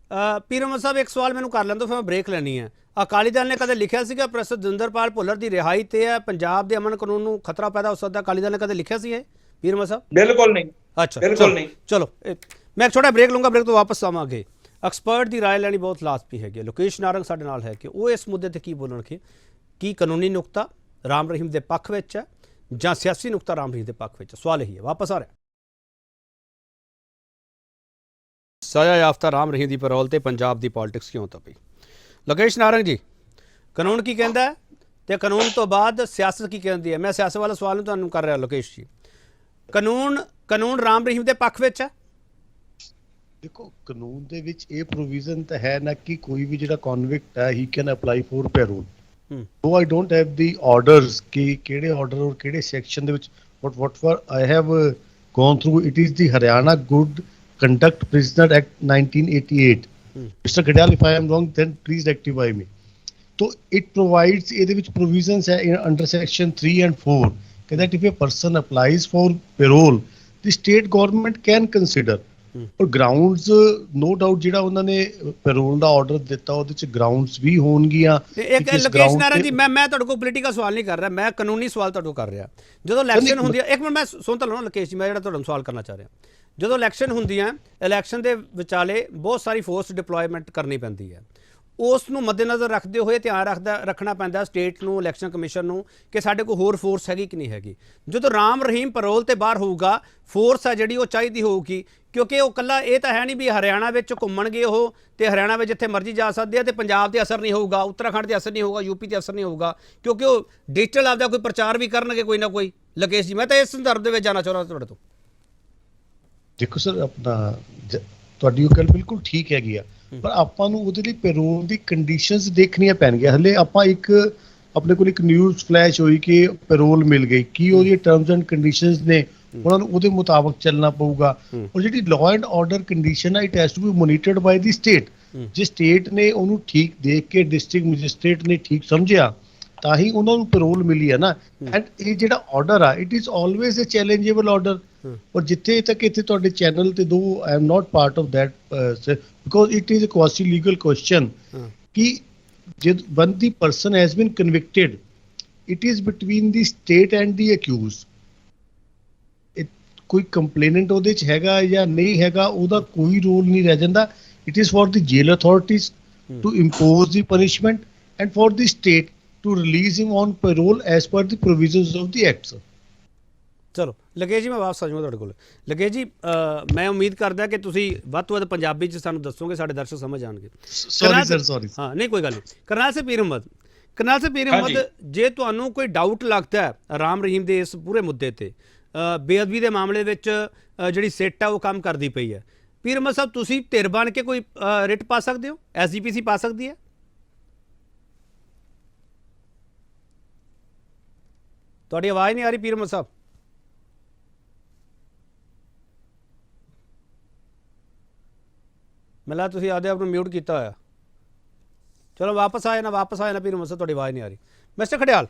ਪੀਰ ਅਹਿਮਦ ਸਾਹਿਬ, ਇੱਕ ਸਵਾਲ ਮੈਨੂੰ ਕਰ ਲੈਣ ਦਿਓ, ਫਿਰ ਮੈਂ ਬ੍ਰੇਕ ਲੈਣੀ ਹੈ। ਅਕਾਲੀ ਦਲ ਨੇ ਕਦੇ ਲਿਖਿਆ ਸੀਗਾ ਪ੍ਰੋਫੈਸਰ ਦਵਿੰਦਰਪਾਲ ਭੁੱਲਰ ਦੀ ਰਿਹਾਈ ਤੇ ਹੈ ਪੰਜਾਬ ਦੇ ਅਮਨ ਕਾਨੂੰਨ ਨੂੰ ਖਤਰਾ ਪੈਦਾ ਹੋ ਸਕਦਾ? ਅਕਾਲੀ ਦਲ ਨੇ ਕਦੇ ਲਿਖਿਆ ਸੀ ਇਹ, ਪੀਰ ਅਹਿਮਦ ਸਾਹਿਬ? ਬਿਲਕੁਲ ਨਹੀਂ। ਅੱਛਾ, ਬਿਲਕੁਲ ਨਹੀਂ। ਚਲੋ ਮੈਂ ਇੱਕ ਛੋਟਾ ਬ੍ਰੇਕ ਲੂੰਗਾ, ਬ੍ਰੇਕ ਤੋਂ ਵਾਪਸ ਆਵਾਂਗੇ। ਐਕਸਪਰਟ ਦੀ ਰਾਏ ਲੈਣੀ ਬਹੁਤ ਲਾਜ਼ਮੀ ਹੈਗੀ। ਲੋਕੇਸ਼ ਨਾਰੰਗ ਸਾਡੇ ਨਾਲ ਹੈ ਕਿ ਉਹ ਇਸ ਮੁੱਦੇ ਤੇ ਕੀ ਬੋਲਣਗੇ, ਕੀ ਕਾਨੂੰਨੀ ਨੁਕਤਾ ਰਾਮ ਰਹੀਮ ਦੇ ਪੱਖ ਵਿੱਚ ਹੈ ਜਾਂ ਸਿਆਸੀ ਨੁਕਤਾ ਰਾਮ ਰਹੀਮ ਦੇ ਪੱਖ ਵਿੱਚ? ਸਵਾਲ ਇਹੀ ਹੈ। ਵਾਪਸ ਆ ਰਿਹਾ। ਸਜ਼ਾ ਯਾਫਤਾ ਰਾਮ ਰਹੀਮ ਦੀ ਪੈਰੋਲ ਤੇ ਪੰਜਾਬ ਦੀ ਪੋਲਿਟਿਕਸ ਕਿਉਂ ਤਪੀ? ਲੋਕੇਸ਼ ਨਾਰੰਗ ਜੀ, ਕਾਨੂੰਨ ਕੀ ਕਹਿੰਦਾ ਹੈ ਤੇ ਕਾਨੂੰਨ ਤੋਂ ਬਾਅਦ ਸਿਆਸਤ ਕੀ ਕਹਿੰਦੀ ਹੈ? ਮੈਂ ਸਿਆਸਤ ਵਾਲਾ ਸਵਾਲ ਨੂੰ ਤੁਹਾਨੂੰ ਕਰ ਰਿਹਾ ਲੋਕੇਸ਼ ਜੀ। ਕਾਨੂੰਨ ਰਾਮ ਰਹੀਮ ਦੇ ਪੱਖ ਵਿੱਚ ਹੈ? ਦੇਖੋ, ਕਾਨੂੰਨ ਦੇ ਵਿੱਚ ਇਹ ਪ੍ਰੋਵੀਜ਼ਨ ਤਾਂ ਹੈ ਨਾ ਕਿ ਕੋਈ ਵੀ ਜਿਹੜਾ ਕਨਵਿਕਟ ਹੈ ਹੀ can apply for parole. So I don't have the orders ਕਿ ਕਿਹੜੇ ਆਰਡਰ ਔਰ ਕਿਹੜੇ ਸੈਕਸ਼ਨ ਦੇ ਵਿੱਚ, but what I have gone through, it is the Haryana good conduct prisoner act 1988। Mister Khadial, if I am wrong then please rectify me। So it provides, ਇਹਦੇ ਵਿੱਚ provisions ਹੈ under section 3 and 4 that if a person applies for parole the state government can consider ਔਰ grounds no doubt ਜਿਹੜਾ ਉਹਨਾਂ ਨੇ parole ਦਾ order ਦਿੱਤਾ ਉਹਦੇ ਚ ਗਰਾਊਂਡਸ ਵੀ ਹੋਣਗੀਆਂ। ਇੱਕ ਲੋਕੇਸ਼ ਨਾਰੰਗ ਜੀ, ਮੈਂ ਤੁਹਾਡੇ ਕੋਲ ਪੋਲੀਟੀਕਲ ਸਵਾਲ ਨਹੀਂ ਕਰ ਰਿਹਾ, ਮੈਂ ਕਾਨੂੰਨੀ ਸਵਾਲ ਤੁਹਾਡੇ ਕੋਲ ਕਰ ਰਿਹਾ। ਜਦੋਂ ਇਲੈਕਸ਼ਨ ਹੁੰਦੀ ਹੈ, ਇੱਕ ਮਿੰਟ ਮੈਂ ਸੁਣ ਤਾਂ ਲਓ ਲੋਕੇਸ਼ ਜੀ, ਮੈਂ ਜਿਹੜਾ ਤੁਹਾਨੂੰ ਸਵਾਲ ਕਰਨਾ ਚਾਹ ਰਿਹਾ, ਜਦੋਂ ਇਲੈਕਸ਼ਨ ਹੁੰਦੀਆਂ, ਇਲੈਕਸ਼ਨ ਦੇ ਵਿਚਾਲੇ ਬਹੁਤ ਸਾਰੀ ਫੋਰਸ ਡਿਪਲੋਇਮੈਂਟ ਕਰਨੀ ਪੈਂਦੀ ਹੈ, ਉਸ ਨੂੰ ਮੱਦੇਨਜ਼ਰ ਰੱਖਦੇ ਹੋਏ ਧਿਆਨ ਰੱਖਣਾ ਪੈਂਦਾ ਸਟੇਟ ਨੂੰ, ਇਲੈਕਸ਼ਨ ਕਮਿਸ਼ਨ ਨੂੰ ਕਿ ਸਾਡੇ ਕੋਲ ਹੋਰ ਫੋਰਸ ਹੈਗੀ ਕਿ ਨਹੀਂ ਹੈਗੀ। ਜਦੋਂ ਰਾਮ ਰਹੀਮ ਪੈਰੋਲ ਤੇ ਬਾਹਰ ਹੋਊਗਾ, ਫੋਰਸ ਹੈ ਜਿਹੜੀ ਉਹ ਚਾਹੀਦੀ ਹੋਊਗੀ, ਕਿਉਂਕਿ ਉਹ ਇਕੱਲਾ ਇਹ ਤਾਂ ਹੈ ਨਹੀਂ ਵੀ ਹਰਿਆਣਾ ਵਿੱਚ ਘੁੰਮਣਗੇ ਉਹ ਤੇ ਹਰਿਆਣਾ ਵਿੱਚ ਜਿੱਥੇ ਮਰਜ਼ੀ ਜਾ ਸਕਦੇ ਆ ਤੇ ਪੰਜਾਬ ਤੇ ਅਸਰ ਨਹੀਂ ਹੋਊਗਾ, ਉੱਤਰਾਖੰਡ ਤੇ ਅਸਰ ਨਹੀਂ ਹੋਊਗਾ, ਯੂਪੀ ਤੇ ਅਸਰ ਨਹੀਂ ਹੋਊਗਾ, ਕਿਉਂਕਿ ਉਹ ਡਿਜੀਟਲ ਆਪਦਾ ਕੋਈ ਪ੍ਰਚਾਰ ਵੀ ਕਰਨਗੇ ਕੋਈ ਨਾ ਕੋਈ। ਲੋਕੇਸ਼ ਜੀ, ਮੈਂ ਤਾਂ ਇਸ ਸੰਦਰਭ ਦੇ ਵਿੱਚ ਜਾਣਾ ਚਾਹੁੰਦਾ ਤੁਹਾਡੇ ਤੋਂ। ਦੇਖੋ ਸਰ, ਆਪਣਾ ਤੁਹਾਡੀ ਉਹ ਗੱਲ ਬਿਲਕੁਲ ਠੀਕ ਹੈਗੀ ਆ, ਪਰ ਆਪਾਂ ਨੂੰ ਉਹਦੇ ਲਈ ਪੈਰੋਲ ਦੀ ਕੰਡੀਸ਼ਨਸ ਦੇਖਣੀਆਂ ਪੈਣਗੀਆਂ। ਹਲੇ ਆਪਾਂ ਆਪਣੇ ਕੋਲ ਇੱਕ ਨਿਊਜ਼ ਫਲੈਸ਼ ਹੋਈ ਕਿ ਪੈਰੋਲ ਮਿਲ ਗਈ, ਕੀ ਉਹਦੀ ਟਰਮਸ ਐਂਡ ਕੰਡੀਸ਼ਨਸ ਨੇ, ਉਹਨਾਂ ਨੂੰ ਉਹਦੇ ਮੁਤਾਬਕ ਚੱਲਣਾ ਪਊਗਾ। ਔਰ ਜਿਹੜੀ ਲਾਅ ਐਂਡ ਆਰਡਰ ਕੰਡੀਸ਼ਨ ਆ, it has to be monitored by the state. ਜੇ ਸਟੇਟ ਨੇ ਉਹਨੂੰ ਠੀਕ ਦੇਖ ਕੇ, ਡਿਸਟ੍ਰਿਕਟ ਮੈਜਿਸਟ੍ਰੇਟ ਨੇ ਠੀਕ ਸਮਝਿਆ, ਤਾਂ ਹੀ ਉਹਨਾਂ ਨੂੰ ਪੈਰੋਲ ਮਿਲੀ ਹੈ ਨਾ। ਐਂਡ ਇਹ ਜਿਹੜਾ ਆਰਡਰ ਆ, it is always a challengeable order. ਔਰ ਜਿੱਥੇ ਤੱਕ ਇੱਥੇ ਤੁਹਾਡੇ ਚੈਨਲ ਤੇ, though I am not part of that because it is a quasi legal question ਕਿ when the person has been convicted, it is between the state and the accused। ਕੋਈ complainant ਉਹਦੇ ਚ ਹੈਗਾ ਜਾਂ ਨਹੀਂ ਹੈਗਾ, ਉਹਦਾ ਕੋਈ ਰੋਲ ਨਹੀਂ ਰਹਿ ਜਾਂਦਾ। It is for the jail authorities to impose the punishment and for the state to release him on parole as per the provisions of the act। ਚਲੋ ਲੋਕੇਸ਼ ਜੀ, ਮੈਂ ਵਾਪਸ ਆ ਜਾਵਾਂ ਤੁਹਾਡੇ ਕੋਲ। ਲੋਕੇਸ਼ ਜੀ, ਮੈਂ ਉਮੀਦ ਕਰਦਾ ਕਿ ਤੁਸੀਂ ਵੱਧ ਤੋਂ ਵੱਧ ਪੰਜਾਬੀ 'ਚ ਸਾਨੂੰ ਦੱਸੋਗੇ, ਸਾਡੇ ਦਰਸ਼ਕ ਸਮਝ ਜਾਣਗੇ। ਸੌਰੀ ਹਾਂ, ਨਹੀਂ ਕੋਈ ਗੱਲ ਨਹੀਂ। ਕਰਨਾਲ ਸਿੰਘ ਪੀਰ ਅਹਿਮਦ, ਜੇ ਤੁਹਾਨੂੰ ਕੋਈ ਡਾਊਟ ਲੱਗਦਾ ਹੈ ਰਾਮ ਰਹੀਮ ਦੇ ਇਸ ਪੂਰੇ ਮੁੱਦੇ ਤੇ, ਬੇਅਦਬੀ ਦੇ ਮਾਮਲੇ ਵਿੱਚ ਜਿਹੜੀ ਸਿੱਟ ਹੈ ਉਹ ਕੰਮ ਕਰਦੀ ਪਈ ਹੈ, ਪੀਰ ਅਹਿਮਦ ਸਾਹਿਬ ਤੁਸੀਂ ਧਿਰ ਬਣ ਕੇ ਕੋਈ ਰਿਟ ਪਾ ਸਕਦੇ ਹੋ? SGPC ਪਾ ਸਕਦੀ ਹੈ? ਤੁਹਾਡੀ ਆਵਾਜ਼ ਨਹੀਂ ਆ ਰਹੀ ਪੀਰ ਅਹਿਮਦ ਸਾਹਿਬ। ਮੈਨੂੰ ਲੱਗਦਾ ਤੁਸੀਂ ਆਪਦੇ ਆਪ ਨੂੰ ਮਿਊਟ ਕੀਤਾ ਹੋਇਆ। ਚਲੋ ਵਾਪਸ ਆਏ ਨਾ ਪੀਰ ਅਹਿਮਦ ਸਾਹਿਬ, ਤੁਹਾਡੀ ਆਵਾਜ਼ ਨਹੀਂ ਆ ਰਹੀ। ਮਿਸਟਰ ਖਡਿਆਲ,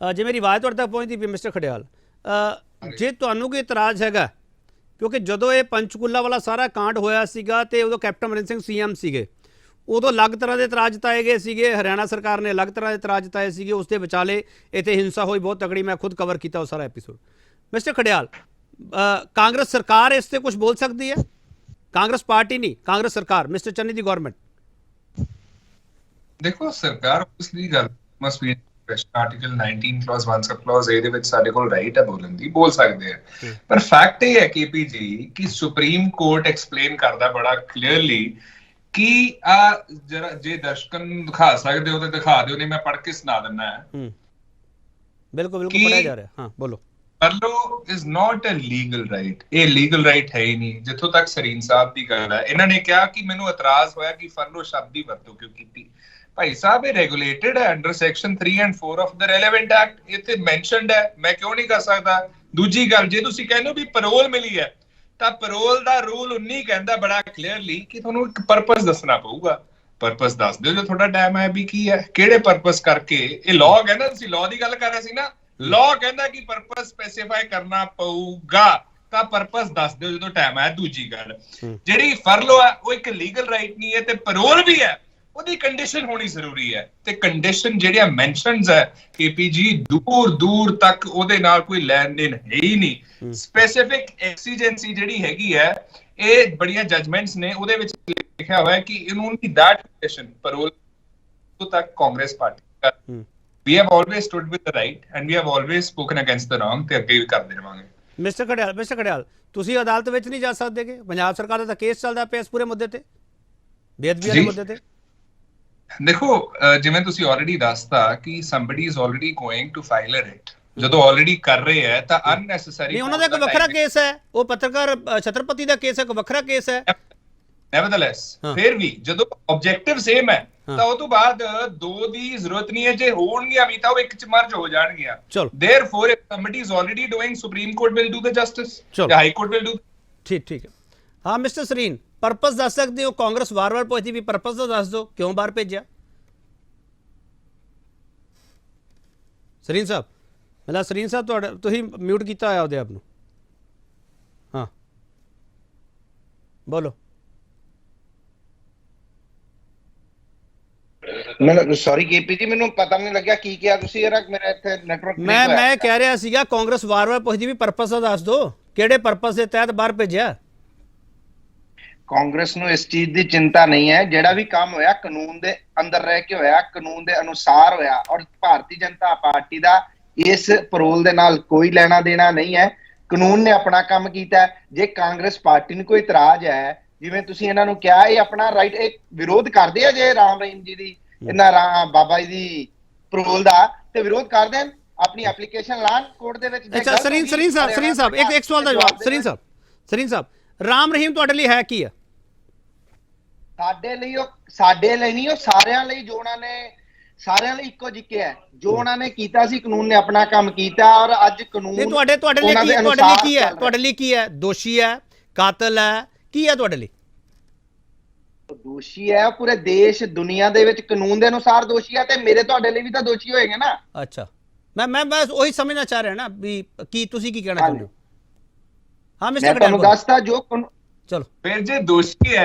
ਜੇ ਮੇਰੀ ਆਵਾਜ਼ ਤੁਹਾਡੇ ਤੱਕ ਪਹੁੰਚਦੀ ਪਈ, ਮਿਸਟਰ ਖਡਿਆਲ, ਜੇ ਤੁਹਾਨੂੰ ਕੋਈ ਇਤਰਾਜ਼ ਹੈਗਾ, ਕਿਉਂਕਿ ਜਦੋਂ ਇਹ ਪੰਚਕੂਲਾ ਵਾਲਾ ਸਾਰਾ ਕਾਂਡ ਹੋਇਆ ਸੀਗਾ ਤੇ ਉਦੋਂ ਕੈਪਟਨ ਅਮਰਿੰਦਰ ਸਿੰਘ CM ਸੀਗੇ, ਉਦੋਂ ਅਲੱਗ ਤਰ੍ਹਾਂ ਦੇ ਇਤਰਾਜ਼ ਤਾਏ ਗਏ ਸੀਗੇ, ਹਰਿਆਣਾ ਸਰਕਾਰ ਨੇ ਅਲੱਗ ਤਰ੍ਹਾਂ ਦੇ ਇਤਰਾਜ਼ ਤਾਏ ਸੀਗੇ, ਉਸ ਦੇ ਵਿਚਾਲੇ ਇੱਥੇ ਹਿੰਸਾ ਹੋਈ ਬਹੁਤ ਤਕੜੀ, ਮੈਂ ਖੁਦ ਕਵਰ ਕੀਤਾ ਉਹ ਸਾਰਾ ਐਪੀਸੋਡ। ਮਿਸਟਰ ਖਡਿਆਲ, ਕਾਂਗਰਸ ਸਰਕਾਰ ਇਸ ਤੇ ਕੁਝ ਬੋਲ ਸਕਦੀ ਹੈ? ਕਾਂਗਰਸ ਪਾਰਟੀ ਨਹੀਂ, ਕਾਂਗਰਸ ਸਰਕਾਰ, ਮਿਸਟਰ ਚੰਨੀ ਦੀ ਗਵਰਨਮੈਂਟ। ਦੇਖੋ, ਸਰਕਾਰ ਉਸ ਦੀ ਗੱਲ must be article 19 clause 1 sub clause A ਦੇ ਵਿੱਚ ਸਾਡੇ ਕੋਲ ਰਾਈਟ ਹੈ ਬੋਲਣ ਦੀ, ਬੋਲ ਸਕਦੇ ਆ। ਪਰ ਫੈਕਟ ਇਹ ਹੈ KP ਜੀ ਕਿ ਸੁਪਰੀਮ ਕੋਰਟ ਐਕਸਪਲੇਨ ਕਰਦਾ ਬੜਾ ਕਲੀਅਰਲੀ ਕਿ ਆ ਜਰਾ ਜੇ ਦਰਸ਼ਕਾਂ ਨੂੰ ਦਿਖਾ ਸਕਦੇ ਹੋ ਤੇ ਦਿਖਾ ਦਿਓ, ਨਹੀਂ ਮੈਂ ਪੜ੍ਹ ਕੇ ਸੁਣਾ ਦਿੰਦਾ ਹੈ। ਬਿਲਕੁਲ ਬਿਲਕੁਲ ਪੜਿਆ ਜਾ ਰਿਹਾ। ਹਾਂ ਬੋਲੋ। Furlough is not a legal right, ਇਹ ਲੀਗਲ ਰਾਈਟ ਹੈ ਹੀ ਨਹੀਂ। ਜਿੱਥੋਂ ਤੱਕ ਸਰੀਨ ਸਾਹਿਬ ਦੀ ਗੱਲ ਹੈ, ਇਹਨਾਂ ਨੇ ਕਿਹਾ ਕਿ ਮੈਨੂੰ ਇਤਰਾਜ਼ ਹੋਇਆ ਕਿ ਫਰਲੋ ਸ਼ਬਦ ਦੀ ਵਰਤੋਂ ਕਿਉਂ ਕੀਤੀ। ਭਾਈ ਸਾਹਿਬ ਇਹ ਰੈਗੂਲੇਟਡ ਹੈ under section 3 and 4 of the relevant act, ਇੱਥੇ ਮੈਂਸ਼ਨਡ ਹੈ, ਮੈਂ ਕਿਉਂ ਨਹੀਂ ਕਰ ਸਕਦਾ। ਦੂਜੀ ਗੱਲ, ਜੇ ਤੁਸੀਂ ਕਹਿੰਦੇ ਹੋ ਵੀ ਪੈਰੋਲ ਮਿਲੀ ਹੈ ਤਾਂ ਪੈਰੋਲ ਦਾ ਰੂਲ 19 ਕਹਿੰਦਾ ਬੜਾ ਕਲੀਅਰਲੀ ਕਿ ਤੁਹਾਨੂੰ ਇੱਕ ਪਰਪਸ ਦੱਸਣਾ ਪਊਗਾ। ਪਰਪਸ ਦੱਸ ਦਿਓ ਜੋ ਤੁਹਾਡਾ ਟਾਈਮ ਹੈ ਵੀ ਕੀ ਹੈ, ਕਿਹੜੇ ਪਰਪਸ ਕਰਕੇ। ਇਹ ਲਾਅ ਕਹਿੰਦਾ, ਤੁਸੀਂ ਲਾਅ ਦੀ ਗੱਲ ਕਰ ਰਹੇ ਸੀ ਨਾ, ਲਾਅ ਕਹਿੰਦਾ ਕਿ ਪਰਪਸ ਸਪੈਸੀਫਾਈ ਕਰਨਾ ਪਊਗਾ, ਤਾਂ ਪਰਪਸ ਦੱਸ ਦਿਓ ਜਦੋਂ ਟਾਈਮ ਹੈ। ਦੂਜੀ ਗੱਲ, ਜਿਹੜੀ ਫਰਲੋ ਹੈ ਉਹ ਇੱਕ ਲੀਗਲ ਰਾਈਟ ਨਹੀਂ ਹੈ, ਤੇ ਪੈਰੋਲ ਵੀ ਹੈ, ਉਹਦੀ ਕੰਡੀਸ਼ਨ ਹੋਣੀ ਜ਼ਰੂਰੀ ਹੈ। ਤੇ ਕੰਡੀਸ਼ਨ ਜਿਹੜੀਆਂ ਮੈਂਸ਼ਨਸ ਹੈ KPG, ਦੂਰ ਦੂਰ ਤੱਕ ਉਹਦੇ ਨਾਲ ਕੋਈ ਲੈਣ ਦੇਣ ਹੈ ਹੀ ਨਹੀਂ। ਸਪੈਸੀਫਿਕ ਐਕਸੀਜੈਂਸੀ ਜਿਹੜੀ ਹੈਗੀ ਹੈ, ਇਹ ਬੜੀਆਂ ਜਜਮੈਂਟਸ ਨੇ ਉਹਦੇ ਵਿੱਚ ਲਿਖਿਆ ਹੋਇਆ ਹੈ ਕਿ ਇਨੋਨਲੀ ਦੈਟ ਕੰਡੀਸ਼ਨ ਪੈਰੋਲ ਤੱਕ Congress party we have always stood with the right and we have always spoken against the wrong, ਤੇ ਅੱਗੇ ਵੀ ਕਰਦੇ ਰਵਾਂਗੇ। ਮਿਸਟਰ ਖੜਿਆਲ, ਤੁਸੀਂ ਅਦਾਲਤ ਵਿੱਚ ਨਹੀਂ ਜਾ ਸਕਦੇਗੇ? ਪੰਜਾਬ ਸਰਕਾਰ ਦਾ ਤਾਂ ਕੇਸ ਚੱਲਦਾ ਪਿਆ ਇਸ ਪੂਰੇ ਮੁੱਦੇ ਤੇ, ਬੇਅਦਬੀ ਵਾਲੇ ਮੁੱਦੇ ਤੇ। ਦੇਖੋ, ਜਿਵੇਂ ਤੁਸੀਂ ਆਲਰੇਡੀ ਦੱਸਤਾ ਕਿ somebody is already going to file a writ, ਜਦੋਂ ਆਲਰੇਡੀ ਕਰ ਰਹੇ ਹੈ ਤਾਂ unnecessary ਨਹੀਂ, ਉਹਨਾਂ ਦਾ ਇੱਕ ਵੱਖਰਾ ਕੇਸ ਹੈ, ਉਹ ਪੱਤਰਕਾਰ ਛਤਰਪਤੀ ਦਾ ਕੇਸ ਹੈ, ਇੱਕ ਵੱਖਰਾ ਕੇਸ ਹੈ। nevertheless ਫਿਰ ਵੀ ਜਦੋਂ ਆਬਜੈਕਟਿਵ ਸੇਮ ਹੈ ਤਾਂ ਉਹ ਤੋਂ ਬਾਅਦ ਦੋ ਦੀ ਜ਼ਰੂਰਤ ਨਹੀਂ ਹੈ। ਜੇ ਹੋਣਗੀਆਂ ਵੀ ਤਾਂ ਉਹ ਇੱਕ ਚ ਮਰਜ ਹੋ ਜਾਣਗੀਆਂ। therefore if somebody is already doing, supreme court will do the justice, the high court will do। ਠੀਕ ਹੈ। ਹਾਂ ਮਿਸਟਰ ਸਰੀਨ, ਪਰਪਸ ਦੱਸ ਸਕਦੇ ਹੋ? ਕਾਂਗਰਸ ਵਾਰ-ਵਾਰ ਪੁੱਛਦੀ ਵੀ ਪਰਪਸ ਦਾ ਦੱਸ ਦਿਓ, ਕਿਉਂ ਬਾਹਰ ਭੇਜਿਆ? ਸਰੀਨ ਸਾਹਿਬ, ਮਤਲਬ ਸਰੀਨ ਸਾਹਿਬ ਤੁਹਾਡਾ, ਤੁਸੀਂ ਮਿਊਟ ਕੀਤਾ ਹੋਇਆ ਉਹਦੇ ਆਪ ਨੂੰ। ਹਾਂ ਬੋਲੋ। ਮੈਨੂੰ ਸੌਰੀ KP ਜੀ, ਮੈਨੂੰ ਪਤਾ ਨਹੀਂ ਲੱਗਿਆ ਕੀ ਕਿਹਾ ਤੁਸੀਂ ਯਾਰ, ਮੇਰਾ ਇੱਥੇ ਨੈਟਵਰਕ ਮੈਂ ਕਹਿ ਰਿਹਾ ਸੀਗਾ ਕਾਂਗਰਸ ਵਾਰ-ਵਾਰ ਪੁੱਛਦੀ ਵੀ ਪਰਪਸ ਦਾ ਦੱਸ ਦਿਓ, ਕਿਹੜੇ ਪਰਪਸ ਦੇ ਤਹਿਤ ਬਾਹਰ ਭੇਜਿਆ? ਕਾਂਗਰਸ ਨੂੰ ਇਸ ਚੀਜ਼ ਦੀ ਚਿੰਤਾ ਨਹੀਂ ਹੈ। ਜਿਹੜਾ ਵੀ ਕੰਮ ਹੋਇਆ ਕਾਨੂੰਨ ਦੇ ਅੰਦਰ ਰਹਿ ਕੇ ਹੋਇਆ, ਕਾਨੂੰਨ ਦੇ ਅਨੁਸਾਰ ਹੋਇਆ, ਔਰ ਭਾਰਤੀ ਜਨਤਾ ਪਾਰਟੀ ਦਾ ਇਸ ਪੈਰੋਲ ਦੇ ਨਾਲ ਕੋਈ ਲੈਣਾ ਦੇਣਾ ਨਹੀਂ ਹੈ। ਕਾਨੂੰਨ ਨੇ ਆਪਣਾ ਕੰਮ ਕੀਤਾ। ਜੇ ਕਾਂਗਰਸ ਪਾਰਟੀ ਨੂੰ ਕੋਈ ਇਤਰਾਜ਼ ਹੈ, ਜਿਵੇਂ ਤੁਸੀਂ ਇਹਨਾਂ ਨੂੰ ਕਿਹਾ, ਇਹ ਆਪਣਾ ਰਾਈਟ, ਇਹ ਵਿਰੋਧ ਕਰਦੇ ਆ ਜੇ ਰਾਮ ਰਹੀਮ ਜੀ ਦੀ, ਇਹਨਾਂ ਬਾਬਾ ਜੀ ਦੀ ਪੈਰੋਲ ਦਾ, ਤੇ ਵਿਰੋਧ ਕਰਦੇ ਹਨ, ਆਪਣੀ ਐਪਲੀਕੇਸ਼ਨ ਲਾਣ ਕੋਰਟ ਦੇ ਵਿੱਚ। ਅੱਛਾ ਸਰੀਨ ਸਾਹਿਬ ਇੱਕ ਸਵਾਲ ਦਾ ਜਵਾਬ। ਸਰੀਨ ਸਾਹਿਬ, ਰਾਮ ਰਹੀਮ ਤੁਹਾਡੇ ਲਈ ਹੈ ਕੀ ਆ? ਸਾਡੇ ਲਈ ਨਹੀਂ, ਉਹ ਸਾਰਿਆਂ ਲਈ, ਜੋ ਉਹਨਾਂ ਨੇ ਸਾਰਿਆਂ ਲਈ ਇੱਕੋ ਜਿੱਕੇ ਹੈ। ਜੋ ਉਹਨਾਂ ਨੇ ਕੀਤਾ ਸੀ, ਕਾਨੂੰਨ ਨੇ ਆਪਣਾ ਕੰਮ ਕੀਤਾ, ਔਰ ਅੱਜ ਕਾਨੂੰਨ ਤੁਹਾਡੇ ਲਈ ਕੀ ਹੈ? ਦੋਸ਼ੀ ਹੈ, ਕਾਤਲ ਹੈ, ਕੀ ਹੈ ਤੁਹਾਡੇ ਲਈ? ਦੋਸ਼ੀ ਹੈ ਪੂਰੇ ਦੇਸ਼ ਦੁਨੀਆ ਦੇ ਵਿੱਚ, ਕਾਨੂੰਨ ਦੇ ਅਨੁਸਾਰ ਦੋਸ਼ੀ ਹੈ, ਤੇ ਮੇਰੇ ਤੁਹਾਡੇ ਲਈ ਵੀ ਤਾਂ ਦੋਸ਼ੀ ਹੋਏਗੇ ਨਾ। ਅੱਛਾ, ਮੈਂ ਬਸ ਉਹੀ ਸਮਝਣਾ ਚਾਹ ਰਿਹਾ ਨਾ ਵੀ ਕੀ ਤੁਸੀਂ ਕੀ ਕਹਿਣਾ ਚਾਹੁੰਦੇ ਹੋ? ਹਾਂ ਮਿਸਟਰ ਮੈਂ ਤੁਹਾਨੂੰ ਦੱਸਦਾ ਜੋ ਚਲੋ। ਫਿਰ ਜੇ ਦੋਸ਼ੀ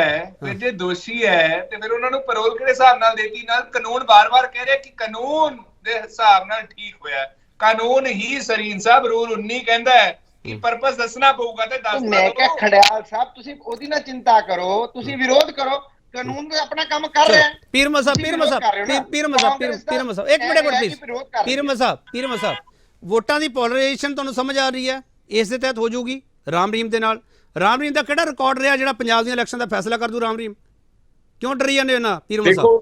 ਹੈ ਤੇ ਫਿਰ ਉਹਨਾਂ ਨੂੰ ਪੈਰੋਲ ਕਿਹੜੇ ਹਿਸਾਬ ਨਾਲ ਦੇਤੀ? ਨਾਲ ਕਾਨੂੰਨ ਵਾਰ-ਵਾਰ ਕਹਿ ਰਿਹਾ ਕਿ ਕਾਨੂੰਨ ਦੇ ਹਿਸਾਬ ਨਾਲ ਠੀਕ ਹੋਇਆ। ਕਾਨੂੰਨ ਹੀ ਸਰੀਨ ਸਾਹਿਬ ਰੂਲ 19 ਕਹਿੰਦਾ ਹੈ ਕਿ ਪਰਪਸ ਦੱਸਣਾ ਪਊਗਾ, ਤੇ ਦੱਸ ਦਿਓ। ਮੈਂ ਕਿਹਾ ਖੜਿਆਲ ਸਾਹਿਬ, ਤੁਸੀਂ ਉਹਦੀ ਨਾ ਚਿੰਤਾ ਕਰੋ, ਤੁਸੀਂ ਵਿਰੋਧ ਕਰੋ, ਕਾਨੂੰਨ ਨੇ ਆਪਣਾ ਕੰਮ ਕਰ ਰਿਹਾ ਹੈ। ਪੀਰ ਮਸਾਬ ਇੱਕ ਮਿੰਟ ਪਲੀਜ਼। ਪੀਰ ਮਸਾਬ, ਵੋਟਾਂ ਦੀ ਪੋਲਰਾਈਜੇਸ਼ਨ ਤੁਹਾਨੂੰ ਸਮਝ ਆ ਰਹੀ ਹੈ? ਇਸ ਦੇ ਤਹਿਤ ਹੋ ਜਾਊਗੀ ਰਾਮ ਰਹੀਮ ਦੇ ਨਾਲ। ਰਾਮ ਰਹੀਮ ਦਾ ਕਿਹੜਾ ਰਿਕਾਰਡ ਰਿਹਾ ਜਿਹੜਾ ਪੰਜਾਬ ਦੀਆਂ ਇਲੈਕਸ਼ਨ ਦਾ ਫੈਸਲਾ ਕਰ ਦੂ? ਰਾਮ ਰਹੀਮ ਕਿਉਂ ਡਰੀ ਜਾਂਦੇ ਹੋ ਨਾ ਪੀਰ ਮਸਾਬ?